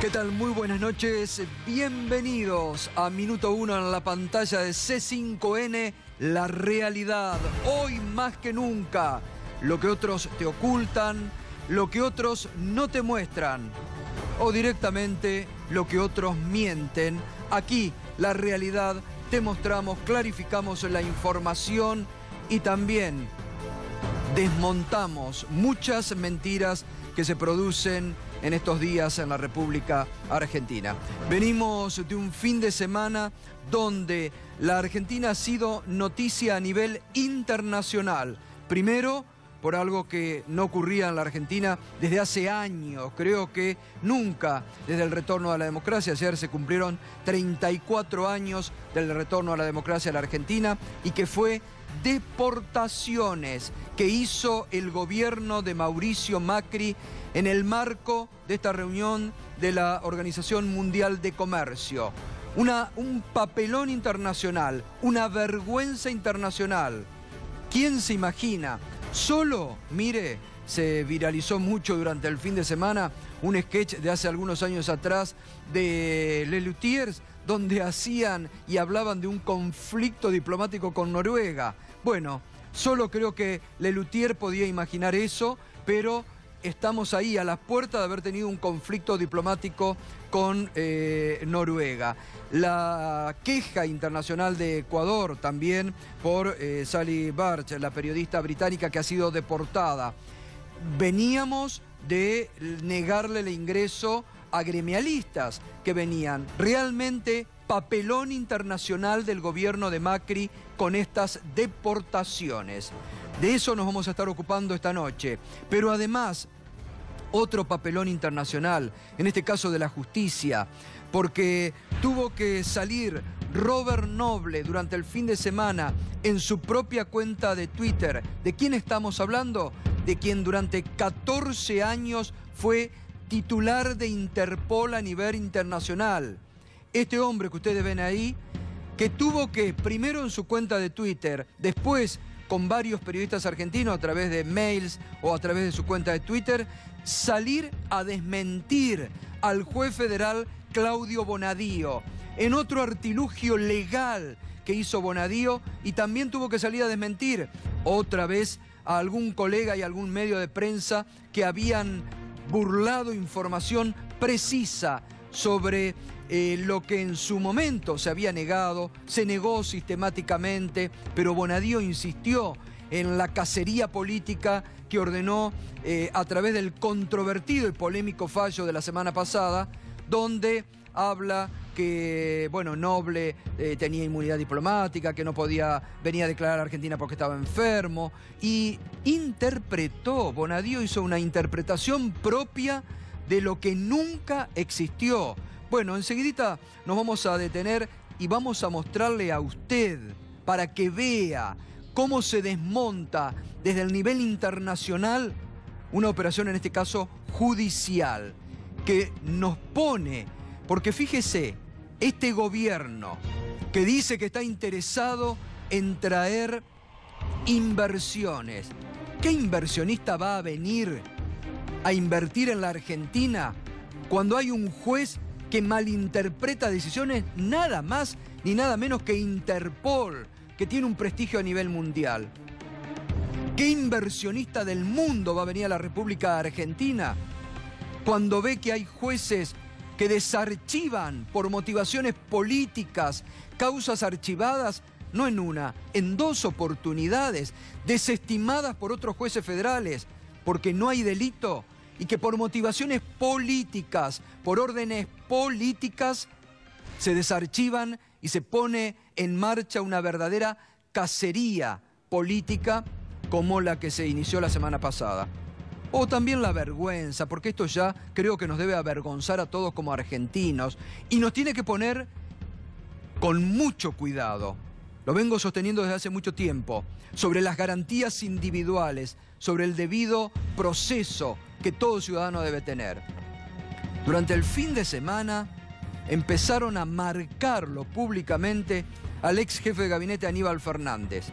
¿Qué tal? Muy buenas noches. Bienvenidos a Minuto 1 en la pantalla de C5N, La Realidad. Hoy más que nunca, lo que otros te ocultan, lo que otros no te muestran, o directamente lo que otros mienten. Aquí, La Realidad, te mostramos, clarificamos la información y también desmontamos muchas mentiras que se producen en estos días en la República Argentina. Venimos de un fin de semana donde la Argentina ha sido noticia a nivel internacional. Primero, por algo que no ocurría en la Argentina desde hace años. Creo que nunca desde el retorno a la democracia. Ayer se cumplieron 34 años del retorno a la democracia en la Argentina y que fue deportaciones que hizo el gobierno de Mauricio Macri en el marco de esta reunión de la Organización Mundial de Comercio. Un papelón internacional, una vergüenza internacional. ¿Quién se imagina? Solo, mire, se viralizó mucho durante el fin de semana un sketch de hace algunos años atrás de Les Luthiers, donde hacían y hablaban de un conflicto diplomático con Noruega. Bueno, solo creo que Les Luthiers podía imaginar eso, pero estamos ahí a las puertas de haber tenido un conflicto diplomático con Noruega. La queja internacional de Ecuador también por Sally Barch, la periodista británica que ha sido deportada. Veníamos de negarle el ingreso a gremialistas que venían. Realmente papelón internacional del gobierno de Macri con estas deportaciones. De eso nos vamos a estar ocupando esta noche. Pero además, otro papelón internacional, en este caso de la justicia, porque tuvo que salir Robert Noble durante el fin de semana en su propia cuenta de Twitter. ¿De quién estamos hablando? De quien durante 14 años fue titular de Interpol a nivel internacional. Este hombre que ustedes ven ahí, que tuvo que, primero en su cuenta de Twitter, después con varios periodistas argentinos a través de mails o a través de su cuenta de Twitter, salir a desmentir al juez federal Claudio Bonadío en otro artilugio legal que hizo Bonadío, y también tuvo que salir a desmentir otra vez a algún colega y algún medio de prensa que habían burlado información precisa sobre lo que en su momento se había negado, se negó sistemáticamente, pero Bonadío insistió en la cacería política que ordenó a través del controvertido y polémico fallo de la semana pasada, donde habla que, bueno, Noble tenía inmunidad diplomática, que no podía venir a declarar a Argentina porque estaba enfermo, y interpretó, Bonadío hizo una interpretación propia de lo que nunca existió. Bueno, enseguidita nos vamos a detener y vamos a mostrarle a usted, para que vea cómo se desmonta desde el nivel internacional una operación, en este caso judicial, que nos pone, porque fíjese, este gobierno que dice que está interesado en traer inversiones, ¿qué inversionista va a venir a invertir en la Argentina cuando hay un juez que malinterpreta decisiones nada más ni nada menos que Interpol, que tiene un prestigio a nivel mundial? ¿Qué inversionista del mundo va a venir a la República Argentina cuando ve que hay jueces que desarchivan por motivaciones políticas causas archivadas, no en una, en 2 oportunidades, desestimadas por otros jueces federales, porque no hay delito, y que por motivaciones políticas, por órdenes políticas, se desarchivan y se pone en marcha una verdadera cacería política como la que se inició la semana pasada? O también la vergüenza, porque esto ya creo que nos debe avergonzar a todos como argentinos y nos tiene que poner con mucho cuidado. Lo vengo sosteniendo desde hace mucho tiempo, sobre las garantías individuales, sobre el debido proceso que todo ciudadano debe tener. Durante el fin de semana empezaron a marcarlo públicamente al ex jefe de gabinete Aníbal Fernández.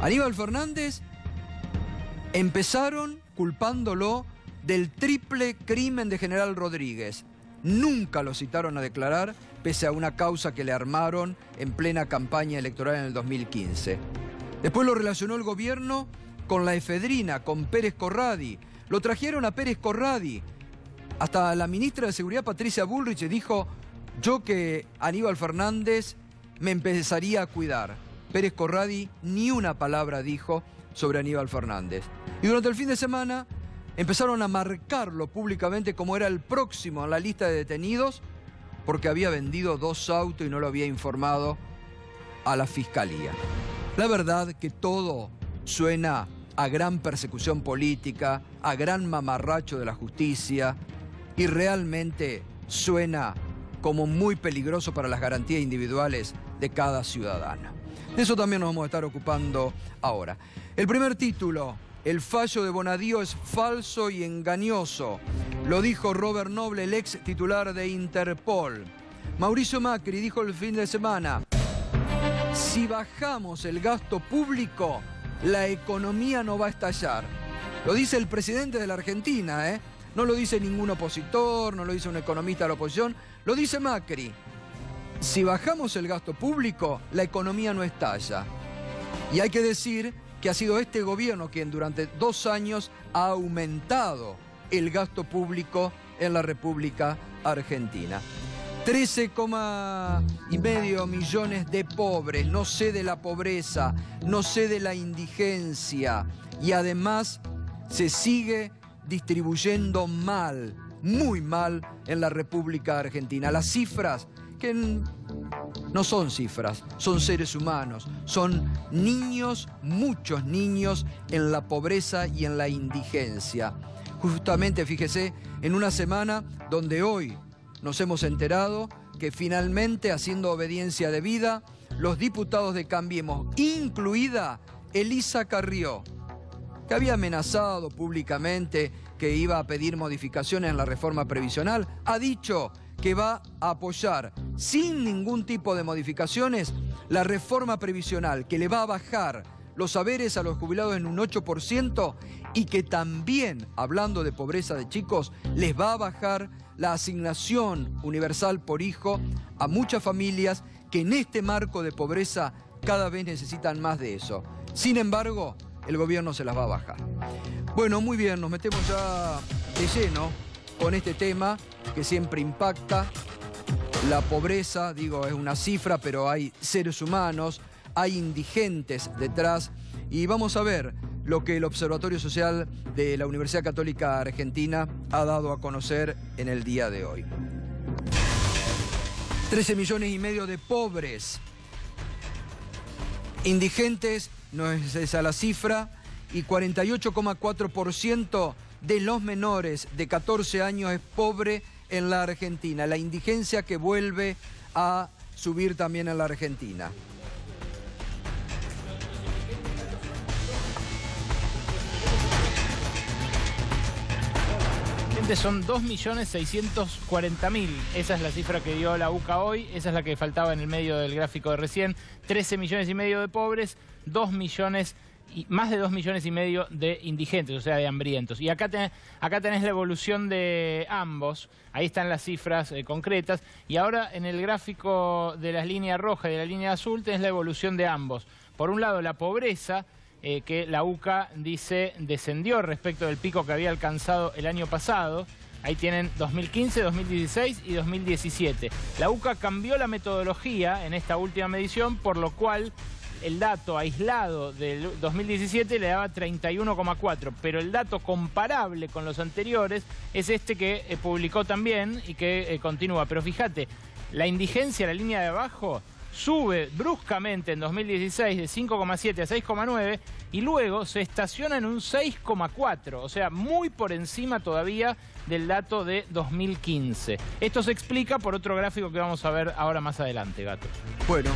Aníbal Fernández empezaron culpándolo del triple crimen de General Rodríguez. nunca lo citaron a declarar, pese a una causa que le armaron en plena campaña electoral en el 2015. Después lo relacionó el gobierno con la efedrina, con Pérez Corradi. Lo trajeron a Pérez Corradi. Hasta la ministra de Seguridad, Patricia Bullrich, dijo: yo que Aníbal Fernández me empezaría a cuidar. Pérez Corradi ni una palabra dijo sobre Aníbal Fernández. Y durante el fin de semana empezaron a marcarlo públicamente como era el próximo en la lista de detenidos, porque había vendido 2 autos y no lo había informado a la Fiscalía. La verdad que todo suena a gran persecución política, a gran mamarracho de la justicia, y realmente suena como muy peligroso para las garantías individuales de cada ciudadano. De eso también nos vamos a estar ocupando ahora. El primer título: el fallo de Bonadío es falso y engañoso. Lo dijo Robert Noble, el ex titular de Interpol. Mauricio Macri dijo el fin de semana: si bajamos el gasto público, la economía no va a estallar. Lo dice el presidente de la Argentina, ¿eh? No lo dice ningún opositor, no lo dice un economista de la oposición, lo dice Macri. Si bajamos el gasto público, la economía no estalla. Y hay que decir que ha sido este gobierno quien durante 2 años ha aumentado el gasto público en la República Argentina. 13,5 millones de pobres, no cede la pobreza, no cede la indigencia, y además se sigue distribuyendo mal, muy mal en la República Argentina. Las cifras, que no son cifras, son seres humanos, son niños, muchos niños en la pobreza y en la indigencia. Justamente, fíjese, en una semana donde hoy nos hemos enterado que finalmente, haciendo obediencia debida, los diputados de Cambiemos, incluida Elisa Carrió, que había amenazado públicamente que iba a pedir modificaciones en la reforma previsional, ha dicho que va a apoyar sin ningún tipo de modificaciones la reforma previsional, que le va a bajar los haberes a los jubilados en un 8% y que también, hablando de pobreza de chicos, les va a bajar la asignación universal por hijo a muchas familias que en este marco de pobreza cada vez necesitan más de eso. Sin embargo, el gobierno se las va a bajar. Bueno, muy bien, nos metemos ya de lleno con este tema que siempre impacta. La pobreza, digo, es una cifra, pero hay seres humanos, hay indigentes detrás, y vamos a ver lo que el Observatorio Social de la Universidad Católica Argentina ha dado a conocer en el día de hoy. 13,5 millones de pobres. Indigentes, no es esa la cifra, y 48,4% de los menores de 14 años es pobre en la Argentina. La indigencia que vuelve a subir también en la Argentina. Son 2.640.000. Esa es la cifra que dio la UCA hoy. Esa es la que faltaba en el medio del gráfico de recién. 13,5 millones de pobres, más de 2,5 millones de indigentes, o sea, de hambrientos. Y acá tenés la evolución de ambos. Ahí están las cifras concretas. Y ahora en el gráfico de la línea roja y de la línea azul tenés la evolución de ambos. Por un lado, la pobreza, que la UCA dice descendió respecto del pico que había alcanzado el año pasado. Ahí tienen 2015, 2016 y 2017. La UCA cambió la metodología en esta última medición, por lo cual el dato aislado del 2017 le daba 31,4, pero el dato comparable con los anteriores es este que publicó también y que continúa. Pero fíjate, la indigencia, la línea de abajo, sube bruscamente en 2016 de 5,7 a 6,9 y luego se estaciona en un 6,4, o sea, muy por encima todavía del dato de 2015. Esto se explica por otro gráfico que vamos a ver ahora más adelante, Gato. Bueno,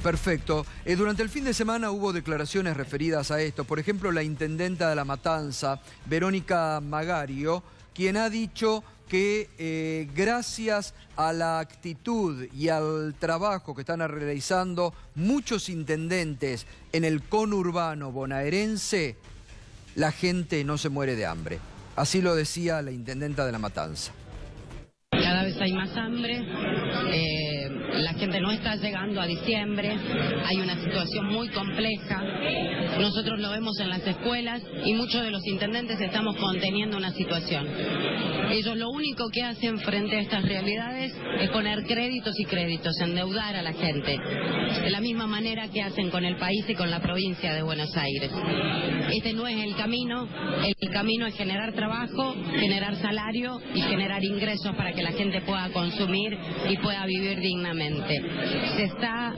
perfecto. Durante el fin de semana hubo declaraciones referidas a esto. Por ejemplo, la intendenta de La Matanza, Verónica Magario, quien ha dicho que gracias a la actitud y al trabajo que están realizando muchos intendentes en el conurbano bonaerense, la gente no se muere de hambre. Así lo decía la intendenta de La Matanza. La cada vez hay más hambre, la gente no está llegando a diciembre, hay una situación muy compleja, nosotros lo vemos en las escuelas y muchos de los intendentes estamos conteniendo una situación. Ellos lo único que hacen frente a estas realidades es poner créditos y créditos, endeudar a la gente, de la misma manera que hacen con el país y con la provincia de Buenos Aires. Este no es el camino es generar trabajo, generar salario y generar ingresos para que la gente pueda consumir y pueda vivir dignamente. Se está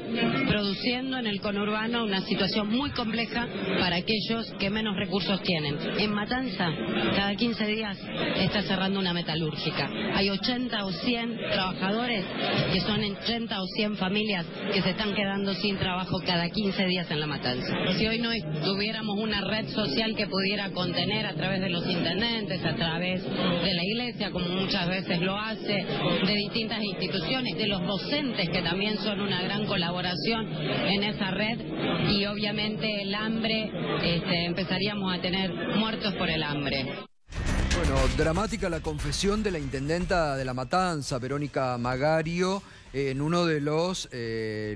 produciendo en el conurbano una situación muy compleja para aquellos que menos recursos tienen. En Matanza, cada 15 días está cerrando una metalúrgica. Hay 80 o 100 trabajadores que son 80 o 100 familias que se están quedando sin trabajo cada 15 días en La Matanza. Si hoy no tuviéramos una red social que pudiera contener a través de los intendentes, a través de la iglesia, como muchas veces lo hace, de distintas instituciones, de los docentes que también son una gran colaboración en esa red, y obviamente el hambre, empezaríamos a tener muertos por el hambre. Bueno, dramática la confesión de la intendenta de La Matanza, Verónica Magario, en uno de los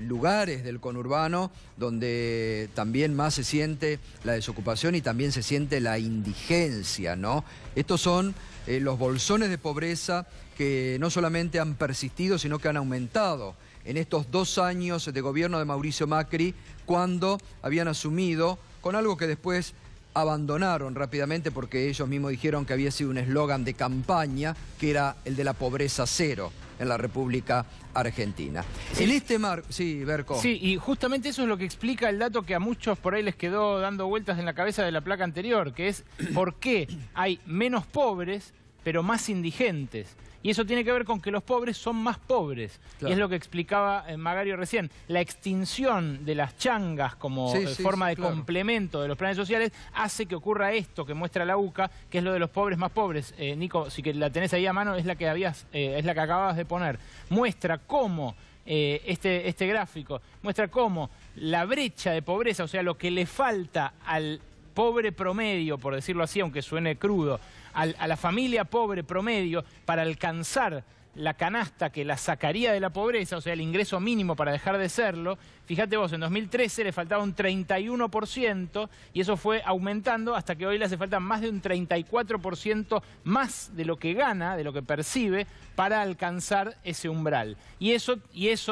lugares del conurbano donde también más se siente la desocupación y también se siente la indigencia, ¿no? Estos son los bolsones de pobreza que no solamente han persistido, sino que han aumentado en estos 2 años de gobierno de Mauricio Macri, cuando habían asumido con algo que después abandonaron rápidamente porque ellos mismos dijeron que había sido un eslogan de campaña, que era el de la pobreza cero en la República Argentina. Sí. En este marco... Sí, Berco. Sí, y justamente eso es lo que explica el dato que a muchos por ahí les quedó dando vueltas en la cabeza de la placa anterior, que es por qué hay menos pobres, pero más indigentes. Y eso tiene que ver con que los pobres son más pobres. Claro. Y es lo que explicaba Magario recién. La extinción de las changas como forma de complemento de los planes sociales hace que ocurra esto que muestra la UCA, que es lo de los pobres más pobres. Nico, si que la tenés ahí a mano, es la que acababas de poner. Muestra cómo este gráfico, muestra cómo la brecha de pobreza, o sea, lo que le falta al pobre promedio, por decirlo así, aunque suene crudo, a la familia pobre promedio para alcanzar la canasta que la sacaría de la pobreza, o sea, el ingreso mínimo para dejar de serlo. Fíjate vos, en 2013 le faltaba un 31% y eso fue aumentando hasta que hoy le hace falta más de un 34% más de lo que gana, de lo que percibe, para alcanzar ese umbral. Y eso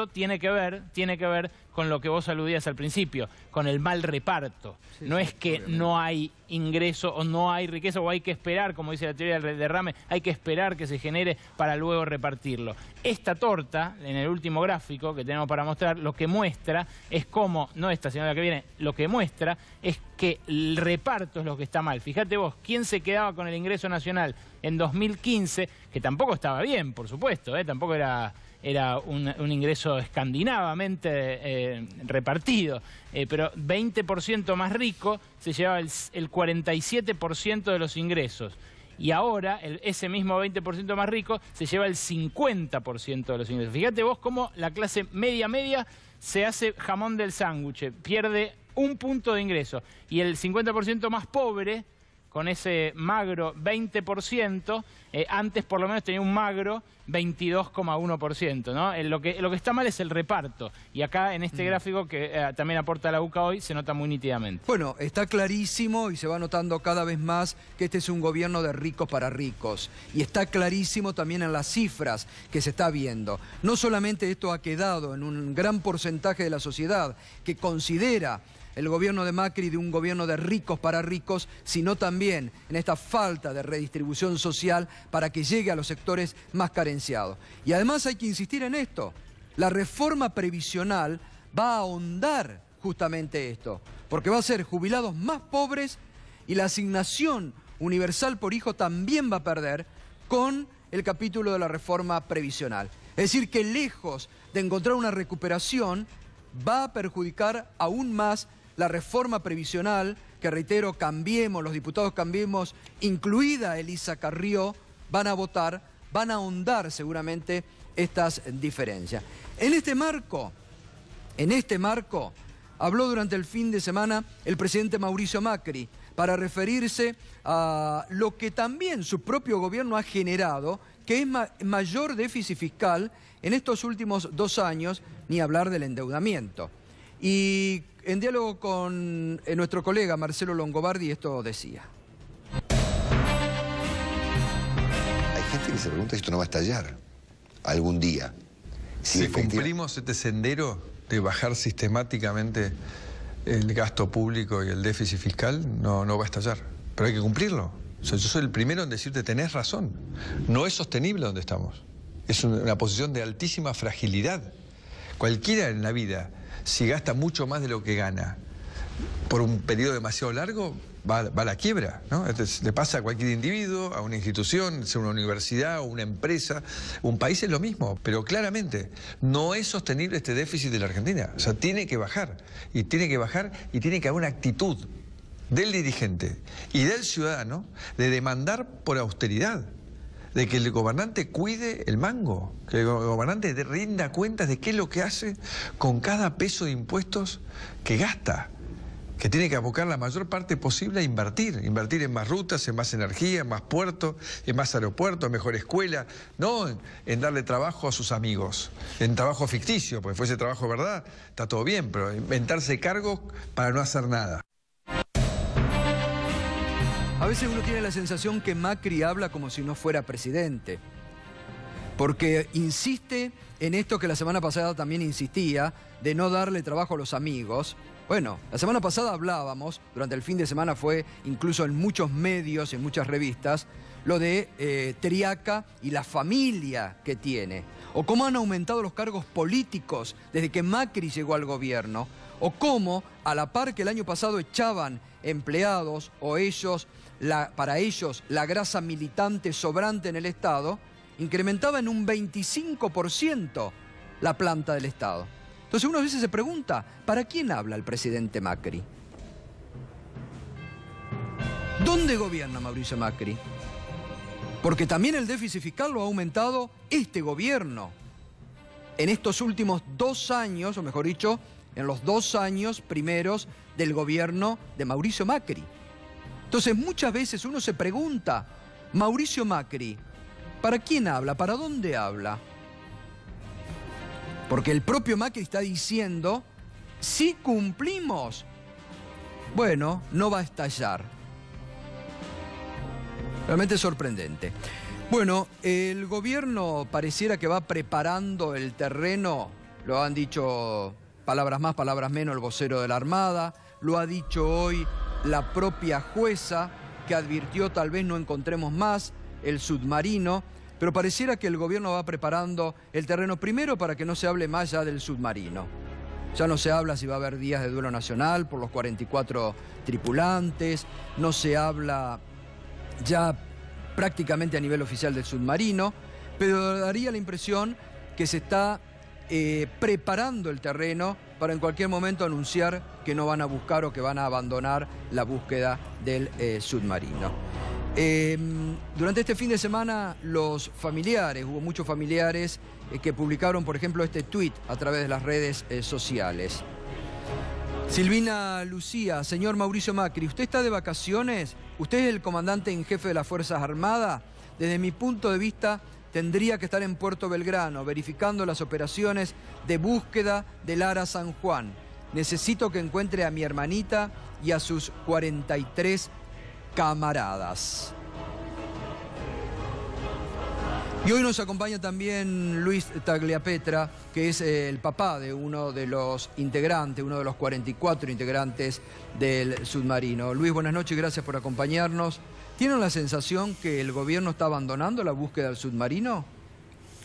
tiene que ver con lo que vos aludías al principio, con el mal reparto. Sí, no es que obviamente no hay ingreso o no hay riqueza o hay que esperar, como dice la teoría del derrame, hay que esperar que se genere para luego repartirlo. Esta torta, en el último gráfico que tenemos para mostrar, lo que muestra es cómo, no esta sino la que viene, lo que muestra es que el reparto es lo que está mal. Fíjate vos, ¿quién se quedaba con el ingreso nacional en 2015? Que tampoco estaba bien, por supuesto, tampoco era un ingreso escandinavamente repartido, pero 20% más rico se llevaba el 47% de los ingresos. Y ahora ese mismo 20% más rico se lleva el 50% de los ingresos. Fíjate vos cómo la clase media se hace jamón del sándwich, pierde 1 punto de ingreso. Y el 50% más pobre, con ese magro 20%, antes por lo menos tenía un magro 22,1%, ¿no? Lo que está mal es el reparto. Y acá en este gráfico que también aporta la UCA hoy se nota muy nítidamente. Bueno, está clarísimo y se va notando cada vez más que este es un gobierno de ricos para ricos. Y está clarísimo también en las cifras que se está viendo. No solamente esto ha quedado en un gran porcentaje de la sociedad que considera el gobierno de Macri de un gobierno de ricos para ricos, sino también en esta falta de redistribución social para que llegue a los sectores más carenciados. Y además hay que insistir en esto, la reforma previsional va a ahondar justamente esto, porque va a ser jubilados más pobres y la asignación universal por hijo también va a perder con el capítulo de la reforma previsional. Es decir, que lejos de encontrar una recuperación, va a perjudicar aún más la reforma previsional, que reitero, Cambiemos, los diputados Cambiemos, incluida Elisa Carrió, van a votar, van a ahondar seguramente estas diferencias. En este marco, habló durante el fin de semana el presidente Mauricio Macri para referirse a lo que también su propio gobierno ha generado, que es mayor déficit fiscal en estos últimos 2 años, ni hablar del endeudamiento. Y en diálogo con nuestro colega Marcelo Longobardi, esto decía. Hay gente que se pregunta si esto no va a estallar algún día. Si cumplimos este sendero de bajar sistemáticamente el gasto público y el déficit fiscal, no va a estallar. Pero hay que cumplirlo. O sea, yo soy el primero en decirte, tenés razón. No es sostenible donde estamos. Es una posición de altísima fragilidad. Cualquiera en la vida, si gasta mucho más de lo que gana por un periodo demasiado largo, va a la quiebra, ¿no? Entonces, le pasa a cualquier individuo, a una institución, sea una universidad o una empresa. Un país es lo mismo, pero claramente no es sostenible este déficit de la Argentina. O sea, tiene que bajar, y tiene que bajar, y tiene que haber una actitud del dirigente y del ciudadano de demandar por austeridad, de que el gobernante cuide el mango, que el gobernante rinda cuentas de qué es lo que hace con cada peso de impuestos que gasta, que tiene que abocar la mayor parte posible a invertir en más rutas, en más energía, en más puertos, en más aeropuertos, en mejor escuela, no en darle trabajo a sus amigos, en trabajo ficticio, porque fuese trabajo de verdad, está todo bien, pero inventarse cargos para no hacer nada. A veces uno tiene la sensación que Macri habla como si no fuera presidente, porque insiste en esto que la semana pasada también insistía, de no darle trabajo a los amigos. Bueno, la semana pasada hablábamos, durante el fin de semana fue incluso en muchos medios, en muchas revistas, lo de Triaca y la familia que tiene, o cómo han aumentado los cargos políticos desde que Macri llegó al gobierno, o cómo a la par que el año pasado echaban empleados o para ellos la grasa militante sobrante en el Estado, incrementaba en un 25% la planta del Estado. Entonces uno a veces se pregunta, ¿para quién habla el presidente Macri? ¿Dónde gobierna Mauricio Macri? Porque también el déficit fiscal lo ha aumentado este gobierno. En estos últimos 2 años, o mejor dicho, en los 2 años primeros del gobierno de Mauricio Macri. Entonces muchas veces uno se pregunta, Mauricio Macri, ¿para quién habla? ¿Para dónde habla? Porque el propio Macri está diciendo, si cumplimos, bueno, no va a estallar. Realmente es sorprendente. Bueno, el gobierno pareciera que va preparando el terreno, lo han dicho palabras más, palabras menos el vocero de la Armada, lo ha dicho hoy la propia jueza, que advirtió tal vez no encontremos más el submarino, pero pareciera que el gobierno va preparando el terreno primero para que no se hable más ya del submarino. Ya no se habla si va a haber días de duelo nacional por los 44 tripulantes, no se habla ya prácticamente a nivel oficial del submarino, pero daría la impresión que se está preparando el terreno para en cualquier momento anunciar que no van a buscar o que van a abandonar la búsqueda del submarino. Durante este fin de semana los familiares, hubo muchos familiares que publicaron, por ejemplo, este tuit a través de las redes sociales. Silvina Lucía, señor Mauricio Macri, ¿usted está de vacaciones? ¿Usted es el comandante en jefe de las Fuerzas Armadas? Desde mi punto de vista, tendría que estar en Puerto Belgrano, verificando las operaciones de búsqueda del Ara San Juan. Necesito que encuentre a mi hermanita y a sus 43 camaradas. Y hoy nos acompaña también Luis Tagliapetra, que es el papá de uno de los integrantes, uno de los 44 integrantes del submarino. Luis, buenas noches, gracias por acompañarnos. ¿Tienen la sensación que el gobierno está abandonando la búsqueda del submarino?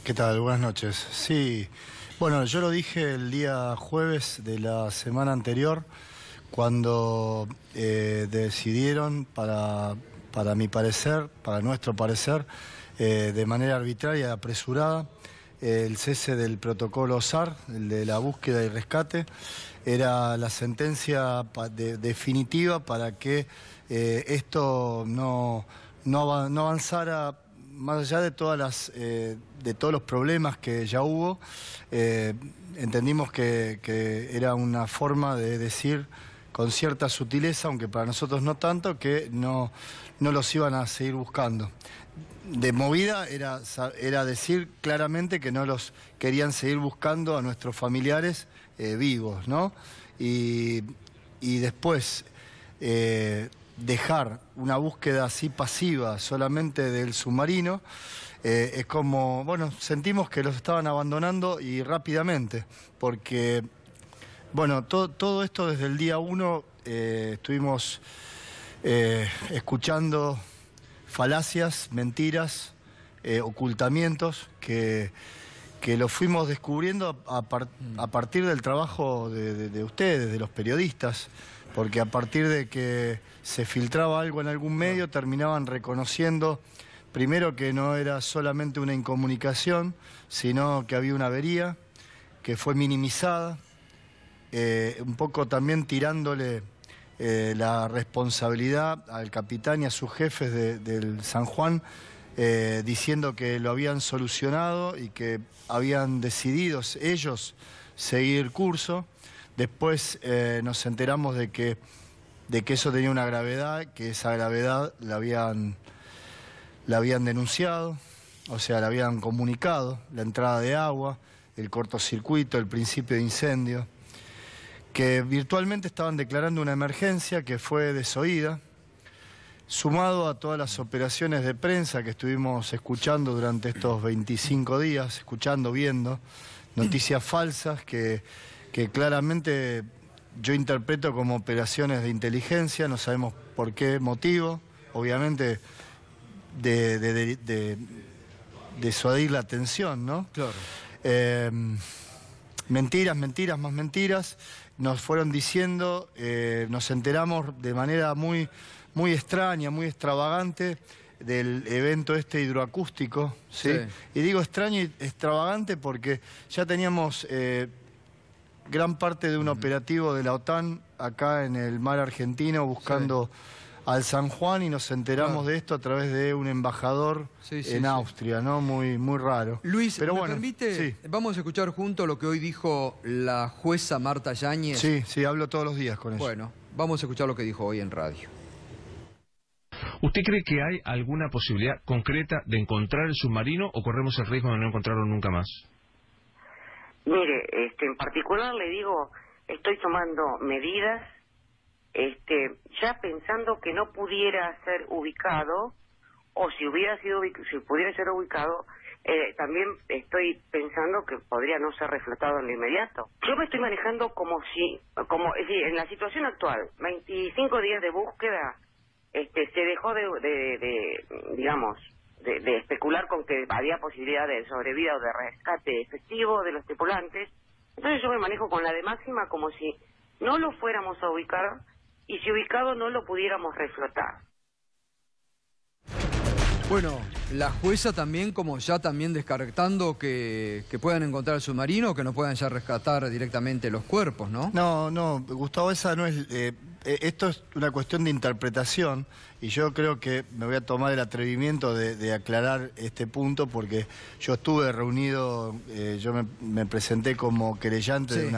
¿Qué tal? Buenas noches. Sí, bueno, yo lo dije el día jueves de la semana anterior, cuando decidieron, para mi parecer, para nuestro parecer, de manera arbitraria y apresurada, el cese del protocolo SAR, el de la búsqueda y rescate, era la sentencia definitiva para que esto no avanzara más allá de todos los problemas que ya hubo. Entendimos que era una forma de decir con cierta sutileza, aunque para nosotros no tanto, que no los iban a seguir buscando. De movida era decir claramente que no los querían seguir buscando a nuestros familiares vivos, ¿no? Y después dejar una búsqueda así pasiva solamente del submarino, es como, bueno, sentimos que los estaban abandonando y rápidamente, porque, bueno, todo esto desde el día 1 estuvimos escuchando falacias, mentiras, ocultamientos que lo fuimos descubriendo a partir del trabajo de ustedes, de los periodistas, porque a partir de que se filtraba algo en algún medio terminaban reconociendo primero que no era solamente una incomunicación, sino que había una avería que fue minimizada, un poco también tirándole la responsabilidad al capitán y a sus jefes del San Juan, diciendo que lo habían solucionado y que habían decidido ellos seguir curso. Después nos enteramos de que eso tenía una gravedad, que esa gravedad la habían denunciado, o sea, la habían comunicado, la entrada de agua, el cortocircuito, el principio de incendio, que virtualmente estaban declarando una emergencia que fue desoída, sumado a todas las operaciones de prensa que estuvimos escuchando durante estos 25 días, escuchando, viendo, noticias falsas que claramente yo interpreto como operaciones de inteligencia, no sabemos por qué motivo, obviamente de disuadir la atención, ¿no? Claro. Mentiras, mentiras, más mentiras, nos fueron diciendo, nos enteramos de manera muy extraña, muy extravagante del evento hidroacústico, ¿sí? Sí. Y digo extraño y extravagante porque ya teníamos gran parte de un operativo de la OTAN acá en el mar argentino buscando al San Juan y nos enteramos de esto a través de un embajador en Austria, ¿no? Muy raro. Luis, pero ¿me bueno, permite? Vamos a escuchar juntos lo que hoy dijo la jueza Marta Yáñez. Sí, hablo todos los días con ella. Bueno, vamos a escuchar lo que dijo hoy en radio. ¿Usted cree que hay alguna posibilidad concreta de encontrar el submarino o corremos el riesgo de no encontrarlo nunca más? Mire, en particular le digo, estoy tomando medidas, ya pensando que no pudiera ser ubicado, o si pudiera ser ubicado, también estoy pensando que podría no ser reflotado en lo inmediato. Yo me estoy manejando es decir, en la situación actual, 25 días de búsqueda, se dejó de especular con que había posibilidad de sobrevida o de rescate efectivo de los tripulantes. Entonces yo me manejo con la de máxima como si no lo fuéramos a ubicar y si ubicado no lo pudiéramos reflotar. Bueno, la jueza también, como ya también descartando que puedan encontrar el submarino o que no puedan ya rescatar directamente los cuerpos, ¿no? No, Gustavo, esa no es... esto es una cuestión de interpretación y yo creo que me voy a tomar el atrevimiento de aclarar este punto porque yo estuve reunido, yo me presenté como querellante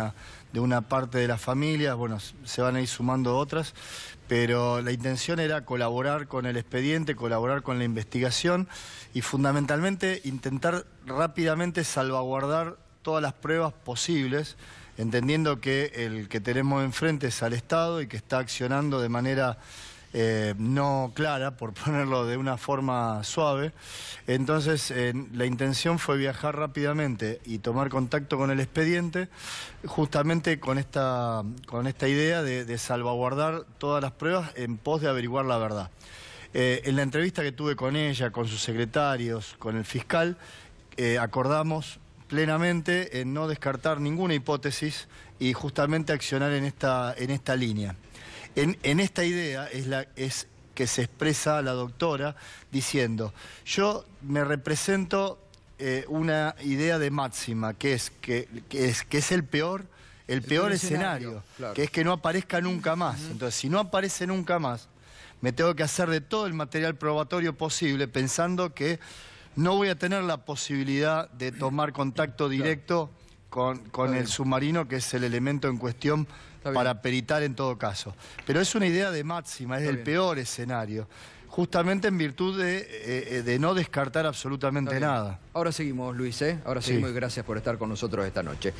de una parte de la familia, bueno, se van a ir sumando otras, pero la intención era colaborar con el expediente, colaborar con la investigación y fundamentalmente intentar rápidamente salvaguardar todas las pruebas posibles, entendiendo que el que tenemos enfrente es al Estado y que está accionando de manera no clara, por ponerlo de una forma suave. Entonces la intención fue viajar rápidamente y tomar contacto con el expediente, justamente con esta idea de salvaguardar todas las pruebas en pos de averiguar la verdad. En la entrevista que tuve con ella, con sus secretarios, con el fiscal, acordamos plenamente en no descartar ninguna hipótesis y justamente accionar en esta línea. En esta idea es que se expresa la doctora diciendo, yo me represento una idea de máxima, que es el peor escenario, claro, que es que no aparezca nunca más. Entonces, si no aparece nunca más, me tengo que hacer de todo el material probatorio posible pensando que no voy a tener la posibilidad de tomar contacto directo con el submarino, que es el elemento en cuestión para peritar en todo caso. Pero es una idea de máxima, es el peor escenario, justamente en virtud de no descartar absolutamente nada. Ahora seguimos, Luis, Ahora seguimos y gracias por estar con nosotros esta noche.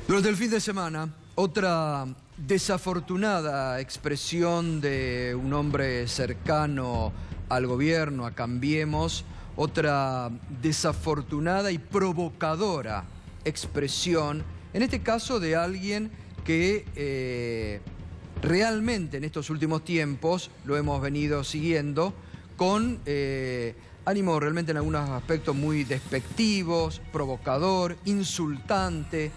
Durante el fin de semana, otra desafortunada expresión de un hombre cercano al gobierno, a Cambiemos, otra desafortunada y provocadora expresión, en este caso de alguien que realmente en estos últimos tiempos lo hemos venido siguiendo con ánimo realmente en algunos aspectos muy despectivos, provocador, insultante,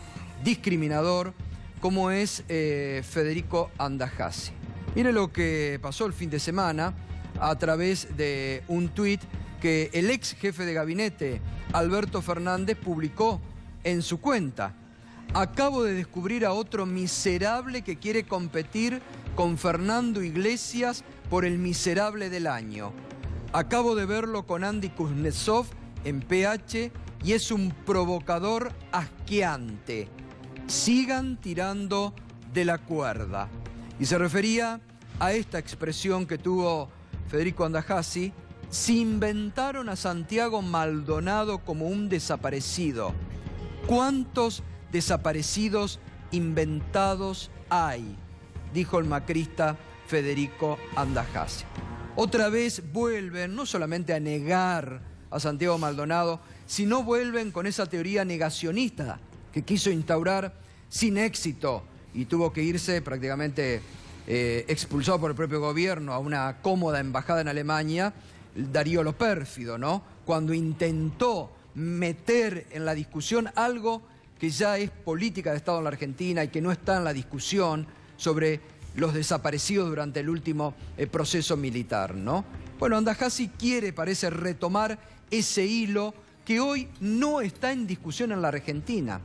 discriminador, como es Federico Andajasi. Mire lo que pasó el fin de semana a través de un tuit que el ex jefe de gabinete, Alberto Fernández, publicó en su cuenta. Acabo de descubrir a otro miserable que quiere competir con Fernando Iglesias por el miserable del año. Acabo de verlo con Andy Kuznetsov en PH y es un provocador asqueante. Sigan tirando de la cuerda. Y se refería a esta expresión que tuvo Federico Andajasi: se inventaron a Santiago Maldonado como un desaparecido. ¿Cuántos desaparecidos inventados hay?, dijo el macrista Federico Andajasi. Otra vez vuelven no solamente a negar a Santiago Maldonado, sino vuelven con esa teoría negacionista que quiso instaurar sin éxito y tuvo que irse prácticamente expulsado por el propio gobierno a una cómoda embajada en Alemania, Darío Lo Pérfido, ¿no? Cuando intentó meter en la discusión algo que ya es política de Estado en la Argentina y que no está en la discusión sobre los desaparecidos durante el último proceso militar, ¿no? Bueno, Andajasi quiere, parece, retomar ese hilo que hoy no está en discusión en la Argentina.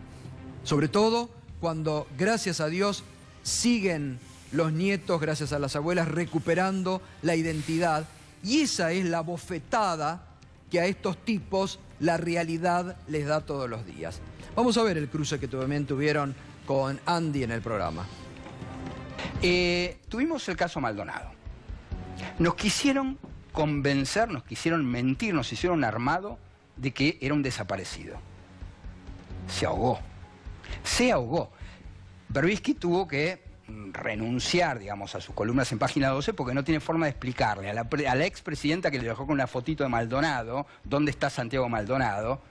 Sobre todo cuando, gracias a Dios, siguen los nietos, gracias a las abuelas, recuperando la identidad. Y esa es la bofetada que a estos tipos la realidad les da todos los días. Vamos a ver el cruce que también tuvieron con Andy en el programa. Tuvimos el caso Maldonado. Nos quisieron convencer, nos quisieron mentir, nos hicieron armado de que era un desaparecido. Se ahogó. Se ahogó. Berbisky tuvo que renunciar, digamos, a sus columnas en Página 12 porque no tiene forma de explicarle a la expresidenta que le dejó con una fotito de Maldonado, ¿dónde está Santiago Maldonado?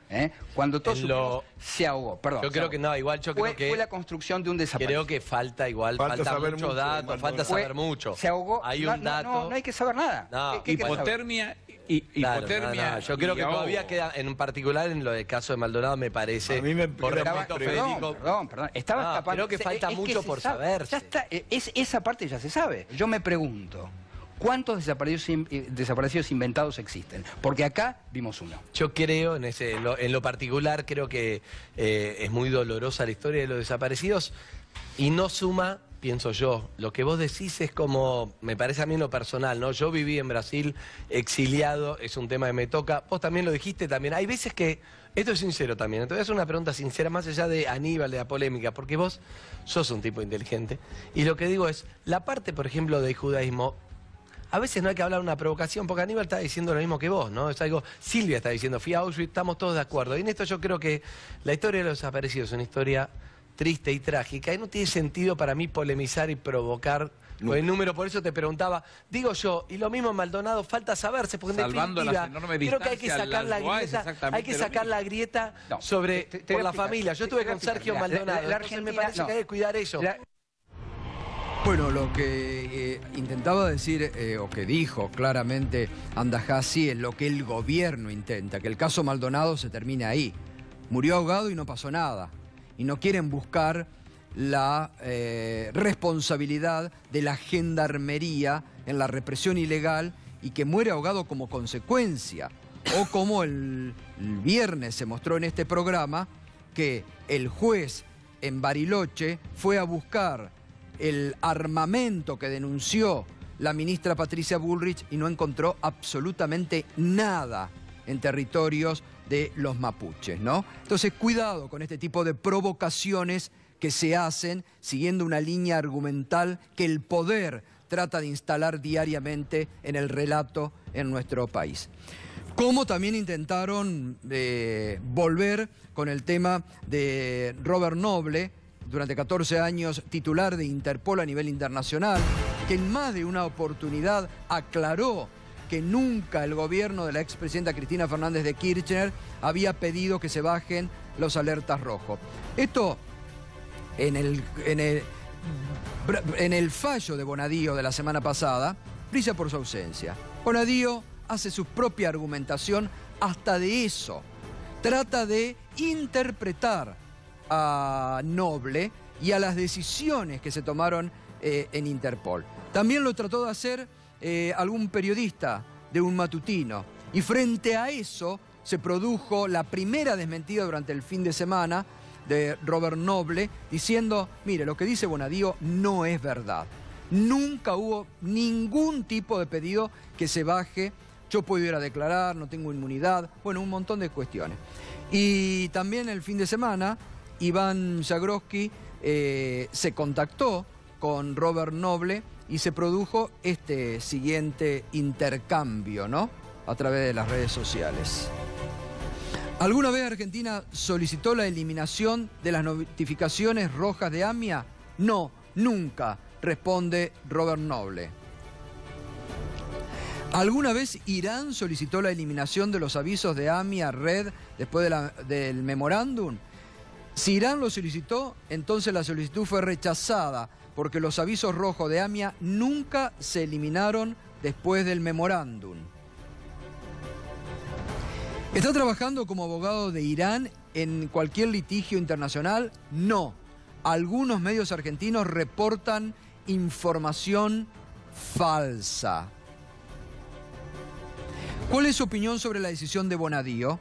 Cuando todo se ahogó. Perdón. Yo creo que no, igual yo creo que fue la construcción de un desaparecido. Creo que falta muchos datos, falta saber mucho. Se ahogó. Hay un dato. No hay que saber nada. No. Hipotermia. Hipotermia. Yo creo que todavía queda, en particular en lo del caso de Maldonado, me parece. A mí me Federico. Perdón. Estaba escapando. Creo que falta mucho por saber. Ya está, esa parte ya se sabe. Yo me pregunto, ¿cuántos desaparecidos inventados existen? Porque acá vimos uno. Yo creo, en lo particular, creo que es muy dolorosa la historia de los desaparecidos y no suma, pienso yo. Lo que vos decís es como, me parece a mí en lo personal, ¿no? Yo viví en Brasil, exiliado, es un tema que me toca. Vos también lo dijiste también. Hay veces que, esto es sincero también, te voy a hacer una pregunta sincera, más allá de Aníbal, de la polémica, porque vos sos un tipo inteligente. Y lo que digo es, la parte, por ejemplo, del judaísmo, a veces no hay que hablar de una provocación, porque Aníbal está diciendo lo mismo que vos, ¿no? Es algo, Silvia está diciendo, fui a Auschwitz, estamos todos de acuerdo. Y en esto yo creo que la historia de los desaparecidos es una historia triste y trágica, y no tiene sentido para mí polemizar y provocar con el número. Por eso te preguntaba, digo yo, y lo mismo en Maldonado, falta saberse, porque en definitiva creo que hay que sacar la grieta, sobre por la familia. Yo estuve con Sergio Maldonado, entonces me parece que hay que cuidar eso. Bueno, lo que intentaba decir, o que dijo claramente Andajasi, es lo que el gobierno intenta, que el caso Maldonado se termine ahí. Murió ahogado y no pasó nada. Y no quieren buscar la responsabilidad de la gendarmería en la represión ilegal y que muere ahogado como consecuencia. O como el viernes se mostró en este programa, que el juez en Bariloche fue a buscar el armamento que denunció la ministra Patricia Bullrich y no encontró absolutamente nada en territorios de los mapuches, ¿no? Entonces, cuidado con este tipo de provocaciones que se hacen siguiendo una línea argumental que el poder trata de instalar diariamente en el relato en nuestro país. Como también intentaron volver con el tema de Robert Noble, durante 14 años titular de Interpol a nivel internacional, que en más de una oportunidad aclaró que nunca el gobierno de la expresidenta Cristina Fernández de Kirchner había pedido que se bajen los alertas rojos. Esto, en el fallo de Bonadío de la semana pasada, brilla por su ausencia. Bonadío hace su propia argumentación hasta de eso. Trata de interpretar a Noble y a las decisiones que se tomaron en Interpol. También lo trató de hacer algún periodista de un matutino. Y frente a eso se produjo la primera desmentida durante el fin de semana de Robert Noble, diciendo, mire, lo que dice Bonadío no es verdad. Nunca hubo ningún tipo de pedido que se baje. Yo puedo ir a declarar, no tengo inmunidad. Bueno, un montón de cuestiones. Y también el fin de semana, Iván Jagroski se contactó con Robert Noble y se produjo este siguiente intercambio, ¿no? A través de las redes sociales. ¿Alguna vez Argentina solicitó la eliminación de las notificaciones rojas de AMIA? No, nunca, responde Robert Noble. ¿Alguna vez Irán solicitó la eliminación de los avisos de AMIA Red después del memorándum? Si Irán lo solicitó, entonces la solicitud fue rechazada, porque los avisos rojos de AMIA nunca se eliminaron después del memorándum. ¿Está trabajando como abogado de Irán en cualquier litigio internacional? No. Algunos medios argentinos reportan información falsa. ¿Cuál es su opinión sobre la decisión de Bonadío?